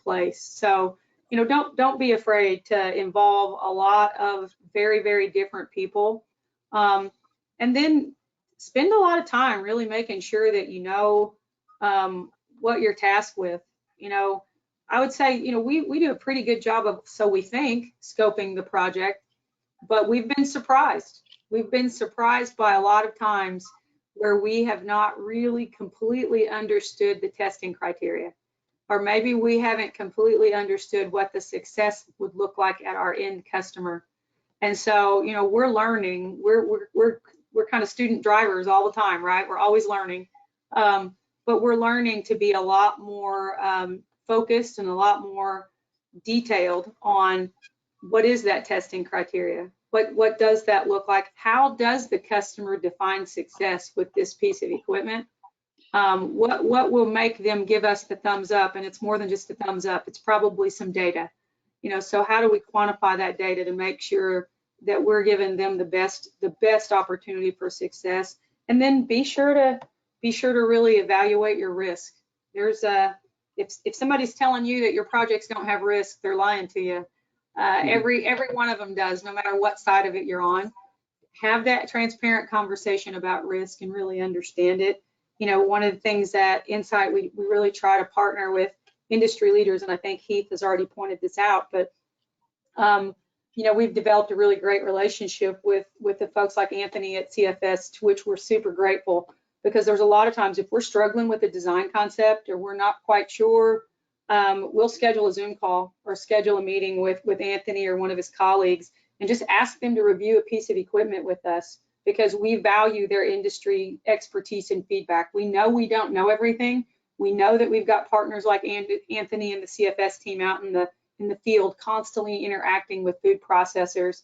place. So, you know, don't be afraid to involve a lot of very, very different people, and then spend a lot of time really making sure that you know what you're tasked with. You know, I would say, you know, we do a pretty good job of, so we think, scoping the project, but we've been surprised. We've been surprised by a lot of times where we have not really completely understood the testing criteria, or maybe we haven't completely understood what the success would look like at our end customer. And so, you know, we're learning. We're kind of student drivers all the time, right? We're always learning, but we're learning to be a lot more focused and a lot more detailed on what is that testing criteria? What does that look like? How does the customer define success with this piece of equipment? What will make them give us the thumbs up? And it's more than just a thumbs up. It's probably some data. You know, so how do we quantify that data to make sure that we're giving them the best opportunity for success? And then be sure to really evaluate your risk. There's if somebody's telling you that your projects don't have risk, they're lying to you. Every one of them does, no matter what side of it you're on. Have that transparent conversation about risk and really understand it. You know, one of the things that Ensight, we really try to partner with industry leaders, and I think Heath has already pointed this out, but you know, we've developed a really great relationship with the folks like Anthony at CFS, to which we're super grateful, because there's a lot of times if we're struggling with a design concept or we're not quite sure, we'll schedule a Zoom call or schedule a meeting with Anthony or one of his colleagues and just ask them to review a piece of equipment with us, because we value their industry expertise and feedback. We know we don't know everything. We know that we've got partners like Anthony and the CFS team out in the field constantly interacting with food processors.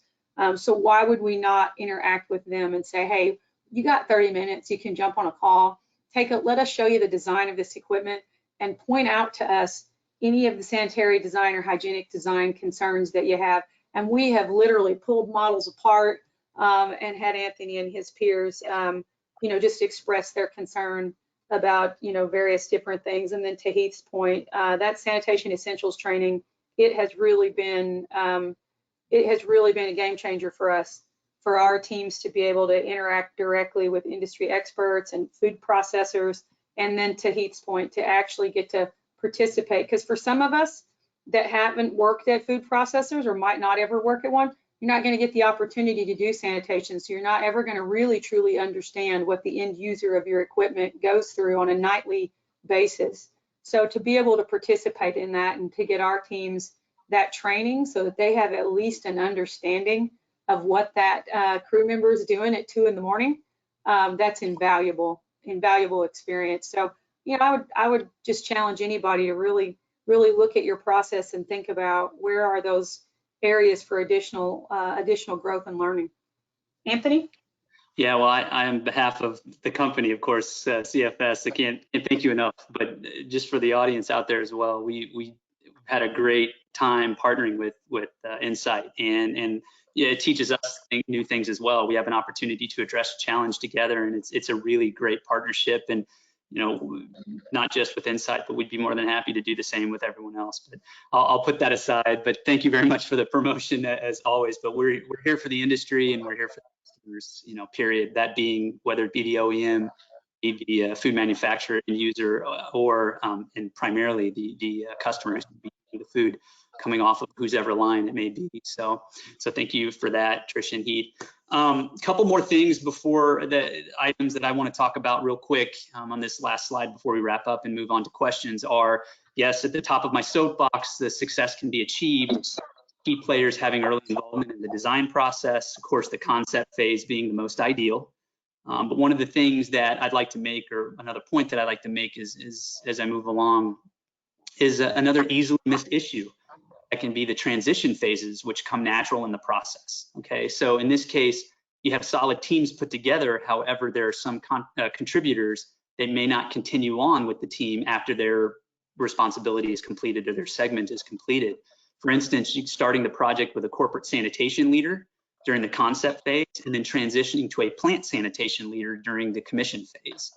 So why would we not interact with them and say, hey, you got 30 minutes, you can jump on a call, let us show you the design of this equipment and point out to us any of the sanitary design or hygienic design concerns that you have. And we have literally pulled models apart and had Anthony and his peers, you know, just express their concern about, you know, various different things. And then to Heath's point, that sanitation essentials training, it has really been a game changer for us, for our teams to be able to interact directly with industry experts and food processors. And then to Heath's point, to actually get to participate, because for some of us that haven't worked at food processors or might not ever work at one, you're not going to get the opportunity to do sanitation. So you're not ever going to really truly understand what the end user of your equipment goes through on a nightly basis. So to be able to participate in that and to get our teams that training so that they have at least an understanding of what that crew member is doing at 2 in the morning, that's invaluable experience. So, you know, I would just challenge anybody to really look at your process and think about where are those areas for additional growth and learning. Anthony? Yeah, well, I on behalf of the company, of course, CFS, I can't thank you enough, but just for the audience out there as well, we had a great time partnering with Ensight, and yeah, it teaches us new things as well. We have an opportunity to address a challenge together, and it's a really great partnership. And you know, not just with Ensight, but we'd be more than happy to do the same with everyone else. But I'll put that aside. But thank you very much for the promotion as always. But we're here for the industry and we're here for the customers, you know, period. That being whether it be the OEM, be the food manufacturer and user, or and primarily the customers, the food coming off of whose ever line it may be. So thank you for that, Tricia and Heath. Couple more things before the items that I want to talk about real quick on this last slide before we wrap up and move on to questions are, yes, at the top of my soapbox, the success can be achieved. Key players having early involvement in the design process, of course, the concept phase being the most ideal. But one of the things that I'd like to make, or another point that I'd like to make is as I move along, is another easily missed issue. That can be the transition phases, which come natural in the process. Okay, so in this case, you have solid teams put together. However, there are some contributors that may not continue on with the team after their responsibility is completed or their segment is completed. For instance, starting the project with a corporate sanitation leader during the concept phase, and then transitioning to a plant sanitation leader during the commission phase.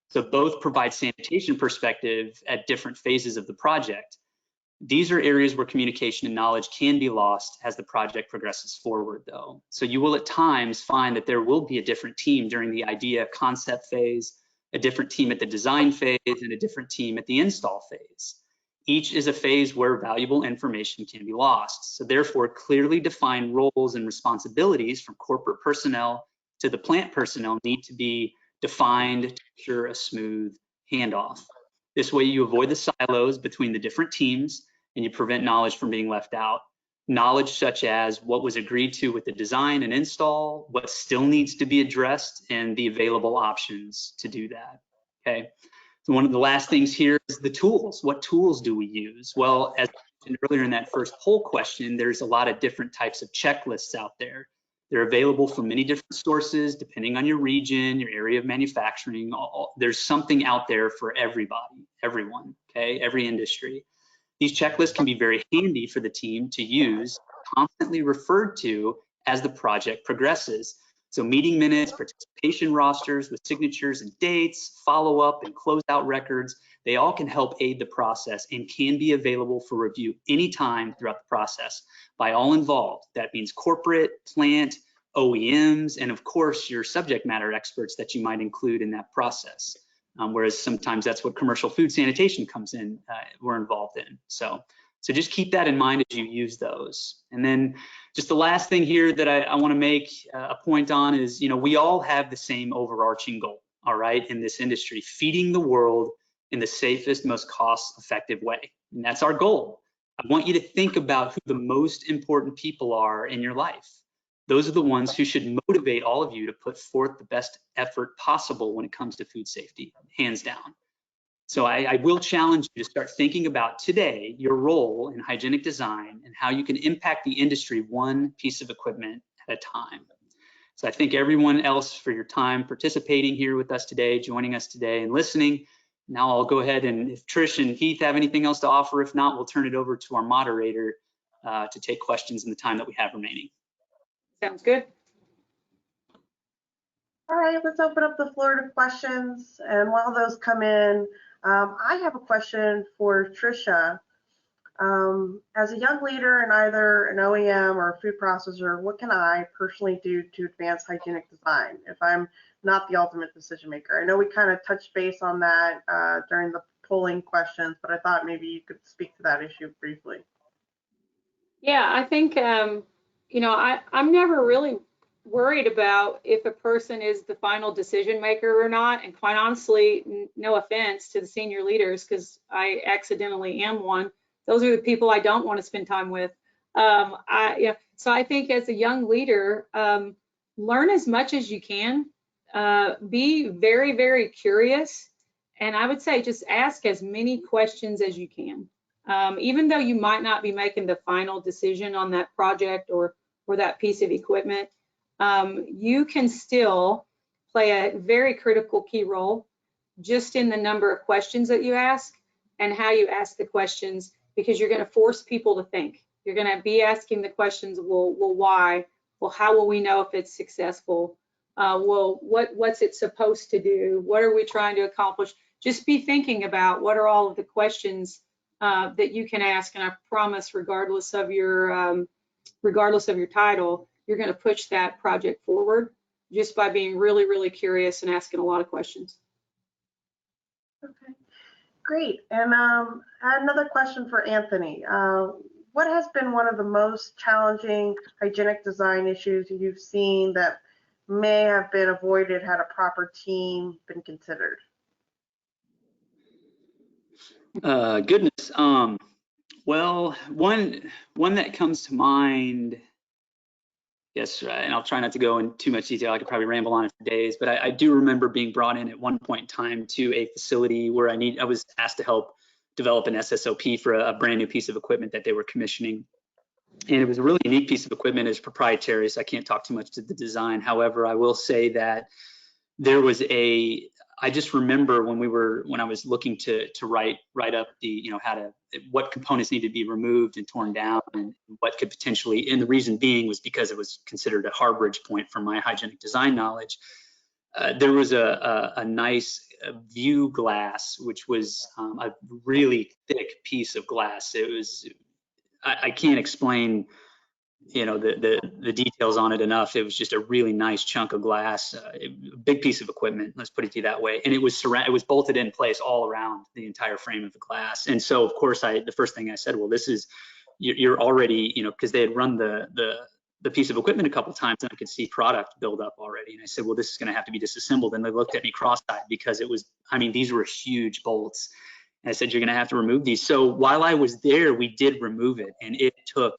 So both provide sanitation perspective at different phases of the project. These are areas where communication and knowledge can be lost as the project progresses forward, though. So you will at times find that there will be a different team during the idea concept phase, a different team at the design phase, and a different team at the install phase. Each is a phase where valuable information can be lost. So therefore, clearly defined roles and responsibilities from corporate personnel to the plant personnel need to be defined to ensure a smooth handoff. This way you avoid the silos between the different teams and you prevent knowledge from being left out. Knowledge such as what was agreed to with the design and install, what still needs to be addressed, and the available options to do that, okay? So one of the last things here is the tools. What tools do we use? Well, as mentioned earlier in that first poll question, there's a lot of different types of checklists out there. They're available from many different sources, depending on your region, your area of manufacturing. There's something out there for everybody, everyone, okay, every industry. These checklists can be very handy for the team to use, constantly referred to as the project progresses. So meeting minutes, participation rosters with signatures and dates, follow-up and closeout records, they all can help aid the process and can be available for review anytime throughout the process by all involved. That means corporate, plant, OEMs, and of course your subject matter experts that you might include in that process. Whereas sometimes that's what commercial food sanitation comes in, we're involved in. So just keep that in mind as you use those. And then just the last thing here that I want to make a point on is, we all have the same overarching goal, all right, in this industry, feeding the world in the safest, most cost-effective way. And that's our goal. I want you to think about who the most important people are in your life. Those are the ones who should motivate all of you to put forth the best effort possible when it comes to food safety, hands down. So I will challenge you to start thinking about today your role in hygienic design and how you can impact the industry one piece of equipment at a time. So I thank everyone else for your time participating here with us today, joining us today and listening. Now I'll go ahead and if Trish and Heath have anything else to offer, if not, we'll turn it over to our moderator to take questions in the time that we have remaining. Sounds good. All right, let's open up the floor to questions. And while those come in, I have a question for Tricia. As a young leader in either an OEM or a food processor, what can I personally do to advance hygienic design if I'm not the ultimate decision maker? I know we kind of touched base on that during the polling questions, but I thought maybe you could speak to that issue briefly. Yeah, I think, I'm never really worried about if a person is the final decision maker or not. And quite honestly, no offense to the senior leaders, because I accidentally am one. Those are the people I don't want to spend time with. So I think as a young leader, learn as much as you can. Be very, very curious. And I would say just ask as many questions as you can. Even though you might not be making the final decision on that project or that piece of equipment, you can still play a very critical key role just in the number of questions that you ask and how you ask the questions, because you're going to force people to think. You're going to be asking the questions, well, why? Well, how will we know if it's successful? Well, what's it supposed to do? What are we trying to accomplish? Just be thinking about what are all of the questions that you can ask, and I promise, regardless of your title, you're going to push that project forward just by being really, really curious and asking a lot of questions. Okay, great. And another question for Anthony. What has been one of the most challenging hygienic design issues you've seen that may have been avoided had a proper team been considered? Goodness. Well, one that comes to mind, yes, and I'll try not to go into too much detail. I could probably ramble on it for days, but I do remember being brought in at one point in time to a facility where I was asked to help develop an SSOP for a brand new piece of equipment that they were commissioning. And it was a really unique piece of equipment. It's proprietary, so I can't talk too much to the design. However, I will say that there was I just remember when I was looking to write up the, what components needed to be removed and torn down and what could potentially, and the reason being was because it was considered a harborage point from my hygienic design knowledge. There was a nice view glass, which was a really thick piece of glass. It was, I can't explain, the details on it enough. It was just a really nice chunk of glass, a big piece of equipment, let's put it to you that way. And it was bolted in place all around the entire frame of the glass. And so, of course, the first thing I said, well, this is, you're already, because they had run the piece of equipment a couple of times and I could see product build up already. And I said, well, this is going to have to be disassembled. And they looked at me cross-eyed because it was, these were huge bolts. And I said, you're going to have to remove these. So while I was there, we did remove it, and it took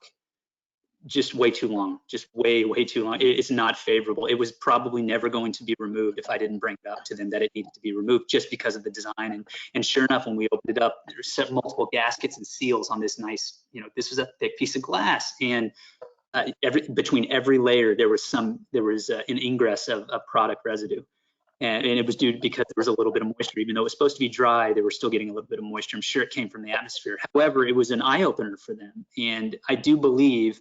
just way too long, just way too long. It's not favorable. It was probably never going to be removed if I didn't bring it up to them that it needed to be removed just because of the design. And sure enough, when we opened it up, there's multiple gaskets and seals on this nice, this was a thick piece of glass. And between every layer, there was an ingress of product residue. And it was due because there was a little bit of moisture. Even though it was supposed to be dry, they were still getting a little bit of moisture. I'm sure it came from the atmosphere. However, it was an eye-opener for them. And I do believe,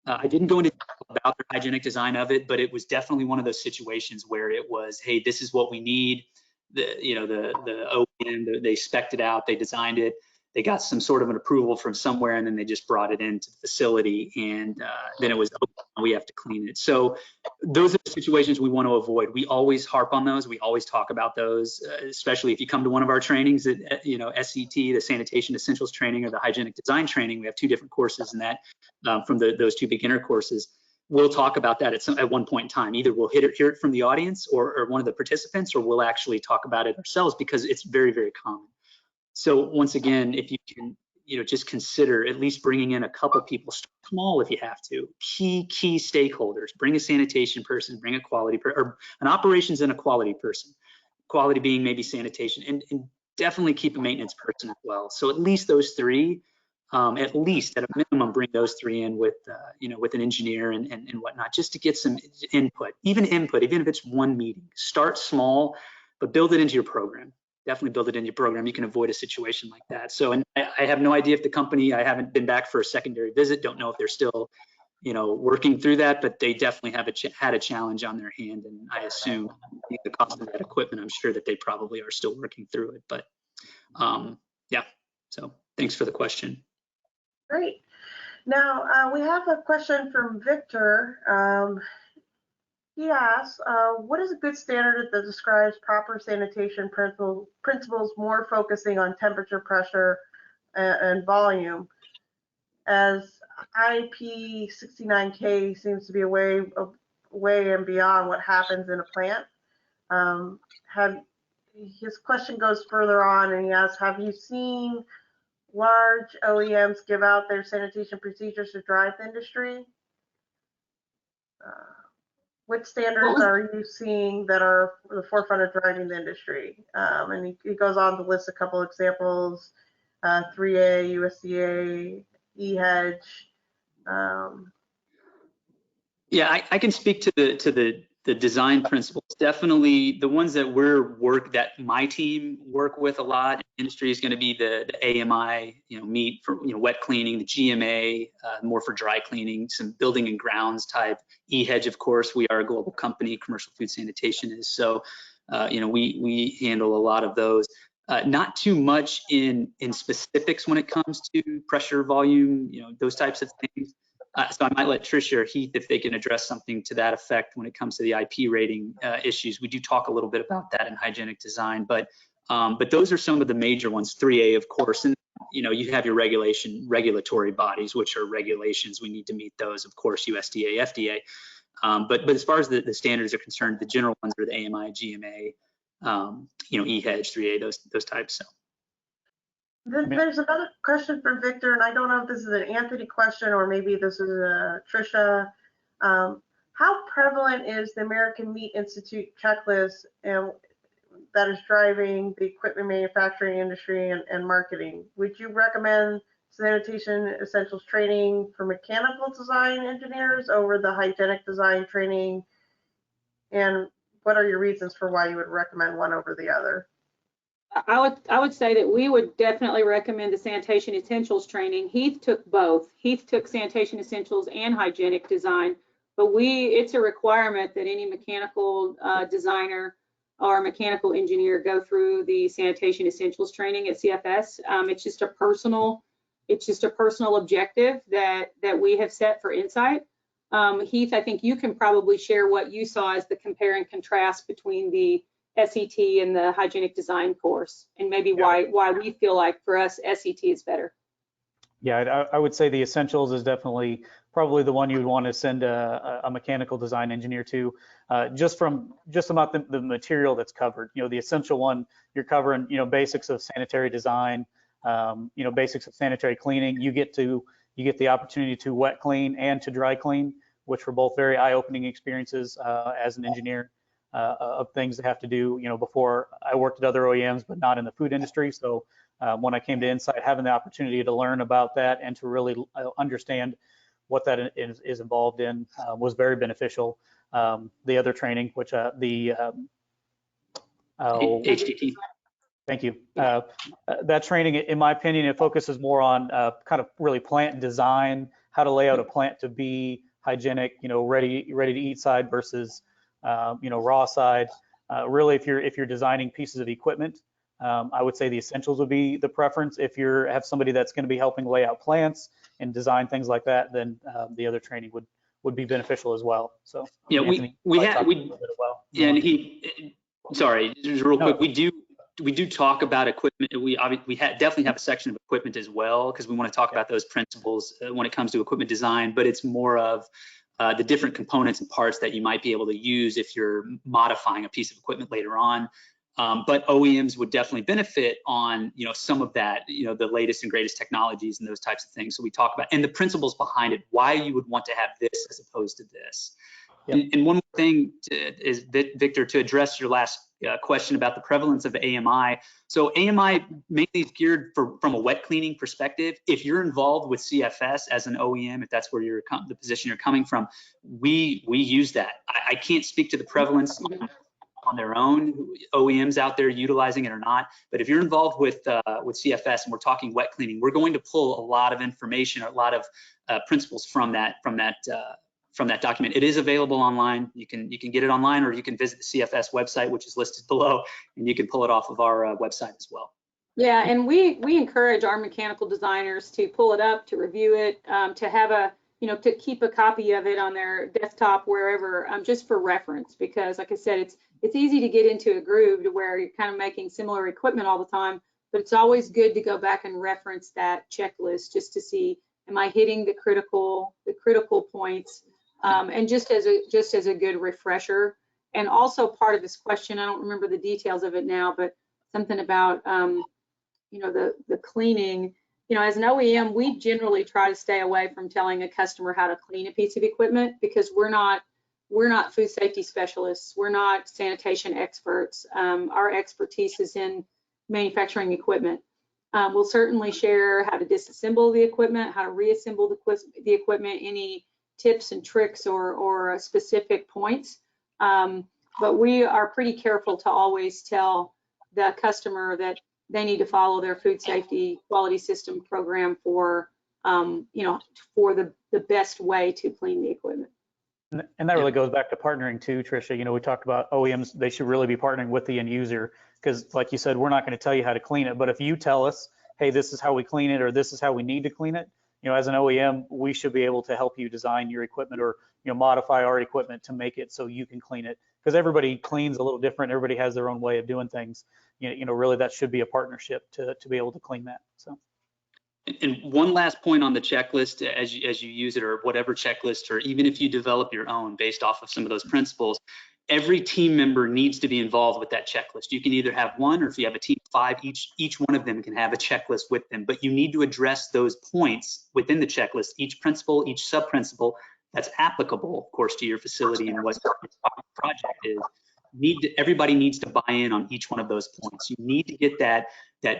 I didn't go into about the hygienic design of it, but it was definitely one of those situations where it was, hey, this is what we need. The OEM, they spec'd it out, they designed it, they got some sort of an approval from somewhere, and then they just brought it into the facility, and then it was, oh, we have to clean it. So those are the situations we want to avoid. We always harp on those. We always talk about those, especially if you come to one of our trainings at, SET, the Sanitation Essentials training, or the Hygienic Design training. We have 2 different courses in that from those 2 beginner courses. We'll talk about that at one point in time. Either we'll hear it from the audience or one of the participants, or we'll actually talk about it ourselves because it's very, very common. So once again, if you can, just consider at least bringing in a couple people, start small if you have to. Key stakeholders. Bring a sanitation person, bring a quality or an operations and a quality person. Quality being maybe sanitation, and definitely keep a maintenance person as well. So at least those 3. At least at a minimum, bring those 3 in with, with an engineer and whatnot, just to get some input, even if it's 1 meeting. Start small, but build it into your program. Definitely build it into your program. You can avoid a situation like that. So, and I have no idea if the company, I haven't been back for a secondary visit, don't know if they're still, working through that, but they definitely have had a challenge on their hand. And I assume the cost of that equipment, I'm sure that they probably are still working through it. But yeah, so thanks for the question. Great. Now, we have a question from Victor. He asks, what is a good standard that describes proper sanitation principles more focusing on temperature, pressure, and volume, as IP 69K seems to be a way and beyond what happens in a plant? His question goes further on, and he asks, have you seen large OEMs give out their sanitation procedures to drive the industry? What standards are you seeing that are the forefront of driving the industry? And he goes on to list a couple examples, 3A, USDA, EHEG. Yeah, I can speak to the design principles. Definitely the ones that my team work with a lot. Industry is going to be the AMI, meat for wet cleaning, the GMA, more for dry cleaning, some building and grounds type. EHEG, of course, we are a global company. Commercial food sanitation is, so we handle a lot of those. Not too much in specifics when it comes to pressure, volume, those types of things. So I might let Tricia or Heath, if they can address something to that effect when it comes to the IP rating issues. We do talk a little bit about that in hygienic design, but those are some of the major ones. 3A, of course, and you have your regulatory bodies, which are regulations. We need to meet those, of course, USDA, FDA. But as far as the standards are concerned, the general ones are the AMI, GMA, EHEG, 3A, those types. So. There's another question from Victor, and I don't know if this is an Anthony question or maybe this is a Tricia. How prevalent is the American Meat Institute checklist and that is driving the equipment manufacturing industry and marketing? Would you recommend sanitation essentials training for mechanical design engineers over the hygienic design training? And what are your reasons for why you would recommend one over the other? I would say that we would definitely recommend the sanitation essentials training. Heath took both. Heath took sanitation essentials and hygienic design, but it's a requirement that any mechanical designer or mechanical engineer go through the sanitation essentials training at CFS. It's just a personal objective that we have set for Ensight. Heath, I think you can probably share what you saw as the compare and contrast between the SET and the hygienic design course, and maybe why we feel like for us SET is better. Yeah, I would say the essentials is definitely probably the one you would want to send a mechanical design engineer to, just about the material that's covered. The essential one, you're covering basics of sanitary design, basics of sanitary cleaning. You get to You get the opportunity to wet clean and to dry clean, which were both very eye-opening experiences as an engineer of things to have to do. Before I worked at other OEMs, but not in the food industry. So when I came to Ensight, having the opportunity to learn about that and to really understand what that is involved in was very beneficial. The other training, which HDT. Thank you. That training, in my opinion, it focuses more on kind of really plant design, how to lay out a plant to be hygienic, ready to eat side versus, raw side. Really, if you're designing pieces of equipment, I would say the essentials would be the preference. If you have somebody that's going to be helping lay out plants and design things like that, then the other training would be beneficial as well. So yeah, Anthony, and he, sorry, just real quick, we do talk about equipment. We definitely have a section of equipment as well, because we want to talk about those principles when it comes to equipment design, but it's more of the different components and parts that you might be able to use if you're modifying a piece of equipment later on. But OEMs would definitely benefit on, some of that, the latest and greatest technologies and those types of things. So we talk about, and the principles behind it, why you would want to have this as opposed to this. Yep. And one more thing is, Victor, to address your last question about the prevalence of AMI. So AMI mainly is geared from a wet cleaning perspective. If you're involved with CFS as an OEM, if that's where the position you're coming from, we use that. I can't speak to the prevalence on their own, OEMs out there utilizing it or not. But if you're involved with CFS and we're talking wet cleaning, we're going to pull a lot of information, a lot of principles from that document. It is available online. You can get it online, or you can visit the CFS website, which is listed below, and you can pull it off of our website as well. Yeah, and we encourage our mechanical designers to pull it up, to review it, to have to keep a copy of it on their desktop, wherever, just for reference, because like I said, it's easy to get into a groove to where you're kind of making similar equipment all the time, but it's always good to go back and reference that checklist just to see, am I hitting the critical points, and just as a good refresher. And also part of this question, I don't remember the details of it now, but something about the cleaning. As an OEM, we generally try to stay away from telling a customer how to clean a piece of equipment, because we're not food safety specialists. We're not sanitation experts. Our expertise is in manufacturing equipment. We'll certainly share how to disassemble the equipment, how to reassemble the equipment, any tips and tricks or specific points. But we are pretty careful to always tell the customer that they need to follow their food safety quality system program for the best way to clean the equipment. And that really goes back to partnering too, Tricia. We talked about OEMs, they should really be partnering with the end user, because like you said, we're not going to tell you how to clean it, but if you tell us, hey, this is how we clean it, or this is how we need to clean it, as an OEM, we should be able to help you design your equipment, or modify our equipment to make it so you can clean it, because everybody cleans a little different. Everybody has their own way of doing things. Really that should be a partnership to be able to clean that. So. And one last point on the checklist, as you use it, or whatever checklist, or even if you develop your own based off of some of those principles, every team member needs to be involved with that checklist. You can either have one, or if you have a team of 5, each one of them can have a checklist with them, but you need to address those points within the checklist, each principle, each sub-principle that's applicable, of course, to your facility and what your project is. Everybody needs to buy in on each one of those points. You need to get that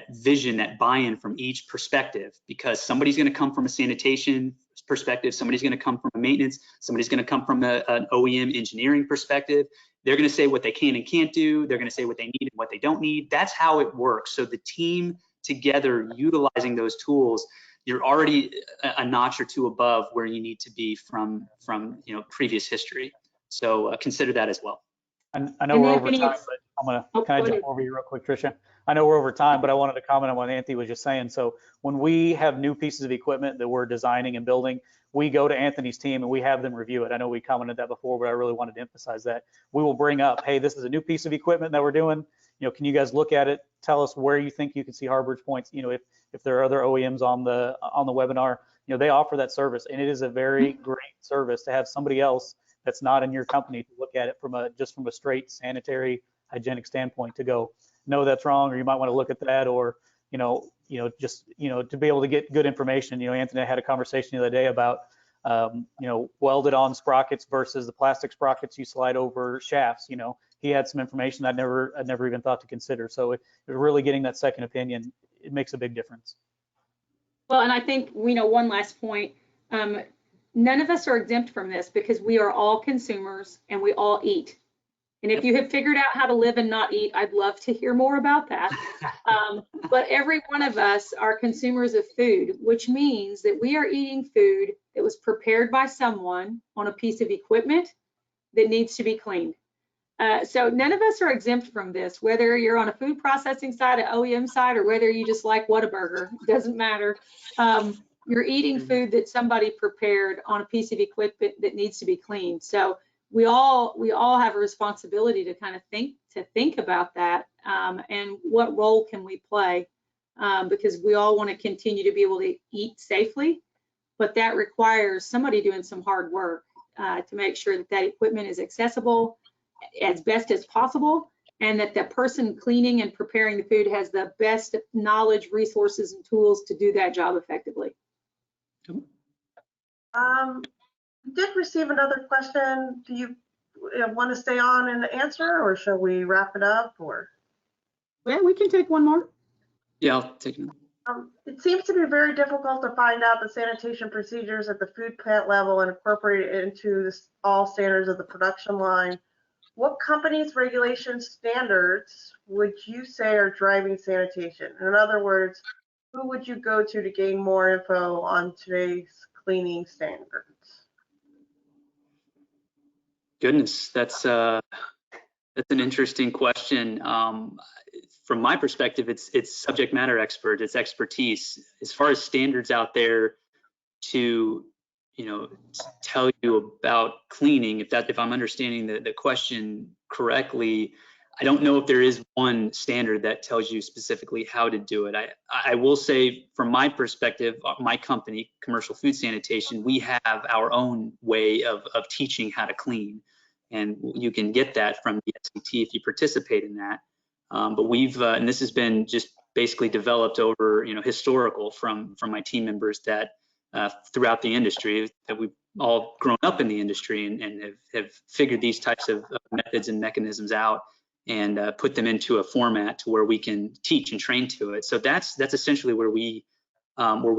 vision, that buy-in from each perspective, because somebody's going to come from a sanitation perspective, somebody's going to come from a maintenance, somebody's going to come from an OEM engineering perspective. They're going to say what they can and can't do. They're going to say what they need and what they don't need. That's how it works. So the team together, utilizing those tools, you're already a notch or two above where you need to be from previous history. So consider that as well. I know we're over time, but can I jump over you real quick, Tricia? I know we're over time, but I wanted to comment on what Anthony was just saying. So when we have new pieces of equipment that we're designing and building, we go to Anthony's team and we have them review it. I know we commented that before, but I really wanted to emphasize that. We will bring up, hey, this is a new piece of equipment that we're doing. Can you guys look at it? Tell us where you think you can see harborage points. If there are other OEMs on the webinar, they offer that service, and it is a very great service to have somebody else that's not in your company to look at it from a straight sanitary hygienic standpoint, to go, no, that's wrong, or you might want to look at that, or just, to be able to get good information. Anthony had a conversation the other day about, welded on sprockets versus the plastic sprockets you slide over shafts. He had some information I'd never even thought to consider. So really getting that second opinion, it makes a big difference. Well, and I think, one last point, none of us are exempt from this because we are all consumers and we all eat. And if you have figured out how to live and not eat, I'd love to hear more about that. But every one of us are consumers of food, which means that we are eating food that was prepared by someone on a piece of equipment that needs to be cleaned. So none of us are exempt from this, whether you're on a food processing side, an OEM side, or whether you just like Whataburger, doesn't matter. You're eating food that somebody prepared on a piece of equipment that needs to be cleaned. So we all have a responsibility to kind of think about that, and what role can we play, because we all want to continue to be able to eat safely, but that requires somebody doing some hard work to make sure that that equipment is accessible as best as possible, and that the person cleaning and preparing the food has the best knowledge, resources, and tools to do that job effectively. We did receive another question. Do you want to stay on and answer, or shall we wrap it up? Or Yeah, we can take one more. Yeah, I'll take it. It seems to be very difficult to find out the sanitation procedures at the food plant level and incorporate it into all standards of the production line. What companies, regulations, standards would you say are driving sanitation? In other words, who would you go to gain more info on today's cleaning standards? Goodness, that's an interesting question. From my perspective, it's subject matter expert, it's expertise. As far as standards out there to tell you about cleaning, if I'm understanding the question correctly, I don't know if there is one standard that tells you specifically how to do it. I will say, from my perspective, my company, Commercial Food Sanitation, we have our own way of teaching how to clean, and you can get that from the SCT if you participate in that. But we've and this has been just basically developed over historical from my team members that throughout the industry, that we've all grown up in the industry and have figured these types of methods and mechanisms out and put them into a format to where we can teach and train to it. So that's essentially where we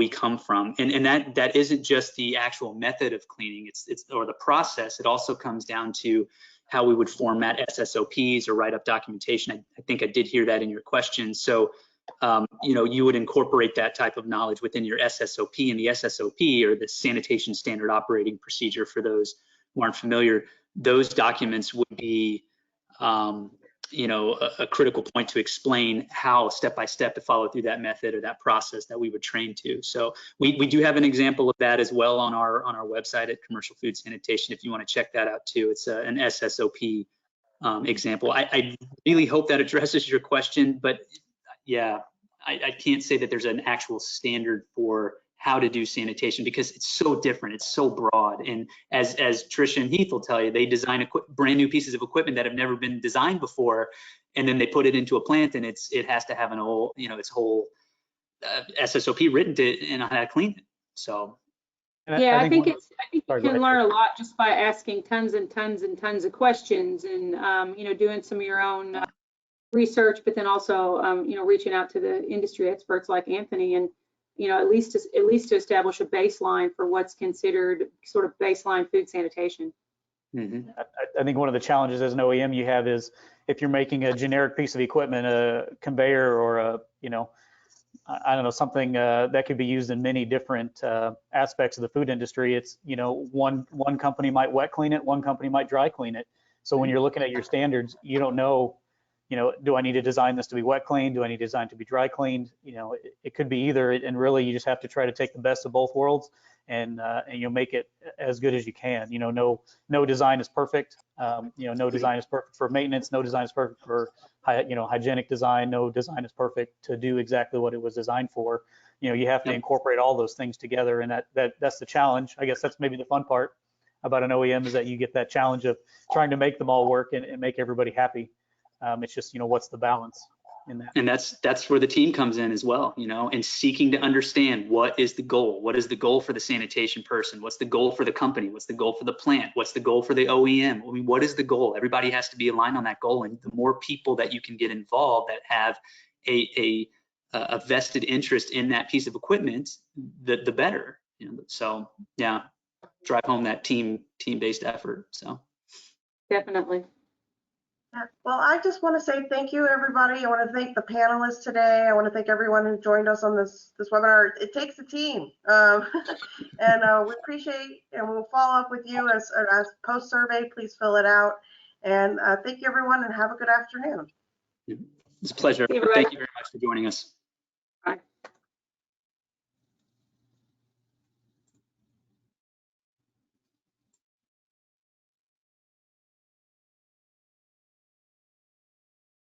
come from, and that isn't just the actual method of cleaning, it's or the process. It also comes down to how we would format SSOPs or write up documentation. I think I did hear that in your question. So you would incorporate that type of knowledge within your SSOP, and the SSOP, or the Sanitation Standard Operating Procedure, for those who aren't familiar, those documents would be a critical point to explain how step by step to follow through that method or that process that we would train to. So we do have an example of that as well on our website at Commercial Food Sanitation, if you want to check that out too. It's an SSOP example. I really hope that addresses your question, but yeah, I can't say that there's an actual standard for how to do sanitation because it's so different, it's so broad. And as Tricia and Heath will tell you, they design brand new pieces of equipment that have never been designed before, and then they put it into a plant, and it has to have its whole SSOP written and how to clean it. So yeah, I think you can learn a lot just by asking tons and tons and tons of questions, and doing some of your own research, but then also reaching out to the industry experts like Anthony, and at least to establish a baseline for what's considered sort of baseline food sanitation. Mm-hmm. I think one of the challenges as an OEM you have is if you're making a generic piece of equipment, a conveyor or I don't know, something that could be used in many different aspects of the food industry. It's one company might wet clean it, one company might dry clean it. So when you're looking at your standards, you don't know. Do I need to design this to be wet cleaned? Do I need to design to be dry cleaned? It could be either, and really you just have to try to take the best of both worlds and make it as good as you can. No design is perfect. No design is perfect for maintenance. No design is perfect for hygienic design. No design is perfect to do exactly what it was designed for. You have to incorporate all those things together, and that's the challenge. I guess that's maybe the fun part about an OEM, is that you get that challenge of trying to make them all work and make everybody happy. It's just, what's the balance? in that. And that's where the team comes in as well, you know, and seeking to understand what is the goal? What is the goal for the sanitation person? What's the goal for the company? What's the goal for the plant? What's the goal for the OEM? I mean, what is the goal? Everybody has to be aligned on that goal. And the more people that you can get involved that have a vested interest in that piece of equipment, the better. You know? So yeah, drive home that team-based effort. So Definitely. Yeah. Well, I just want to say thank you, everybody. I want to thank the panelists today. I want to thank everyone who joined us on this webinar. It takes a team, and we appreciate, and we'll follow up with you as post-survey. Please fill it out. And thank you, everyone, and have a good afternoon. it's a pleasure. Hey, everybody. Thank you very much for joining us.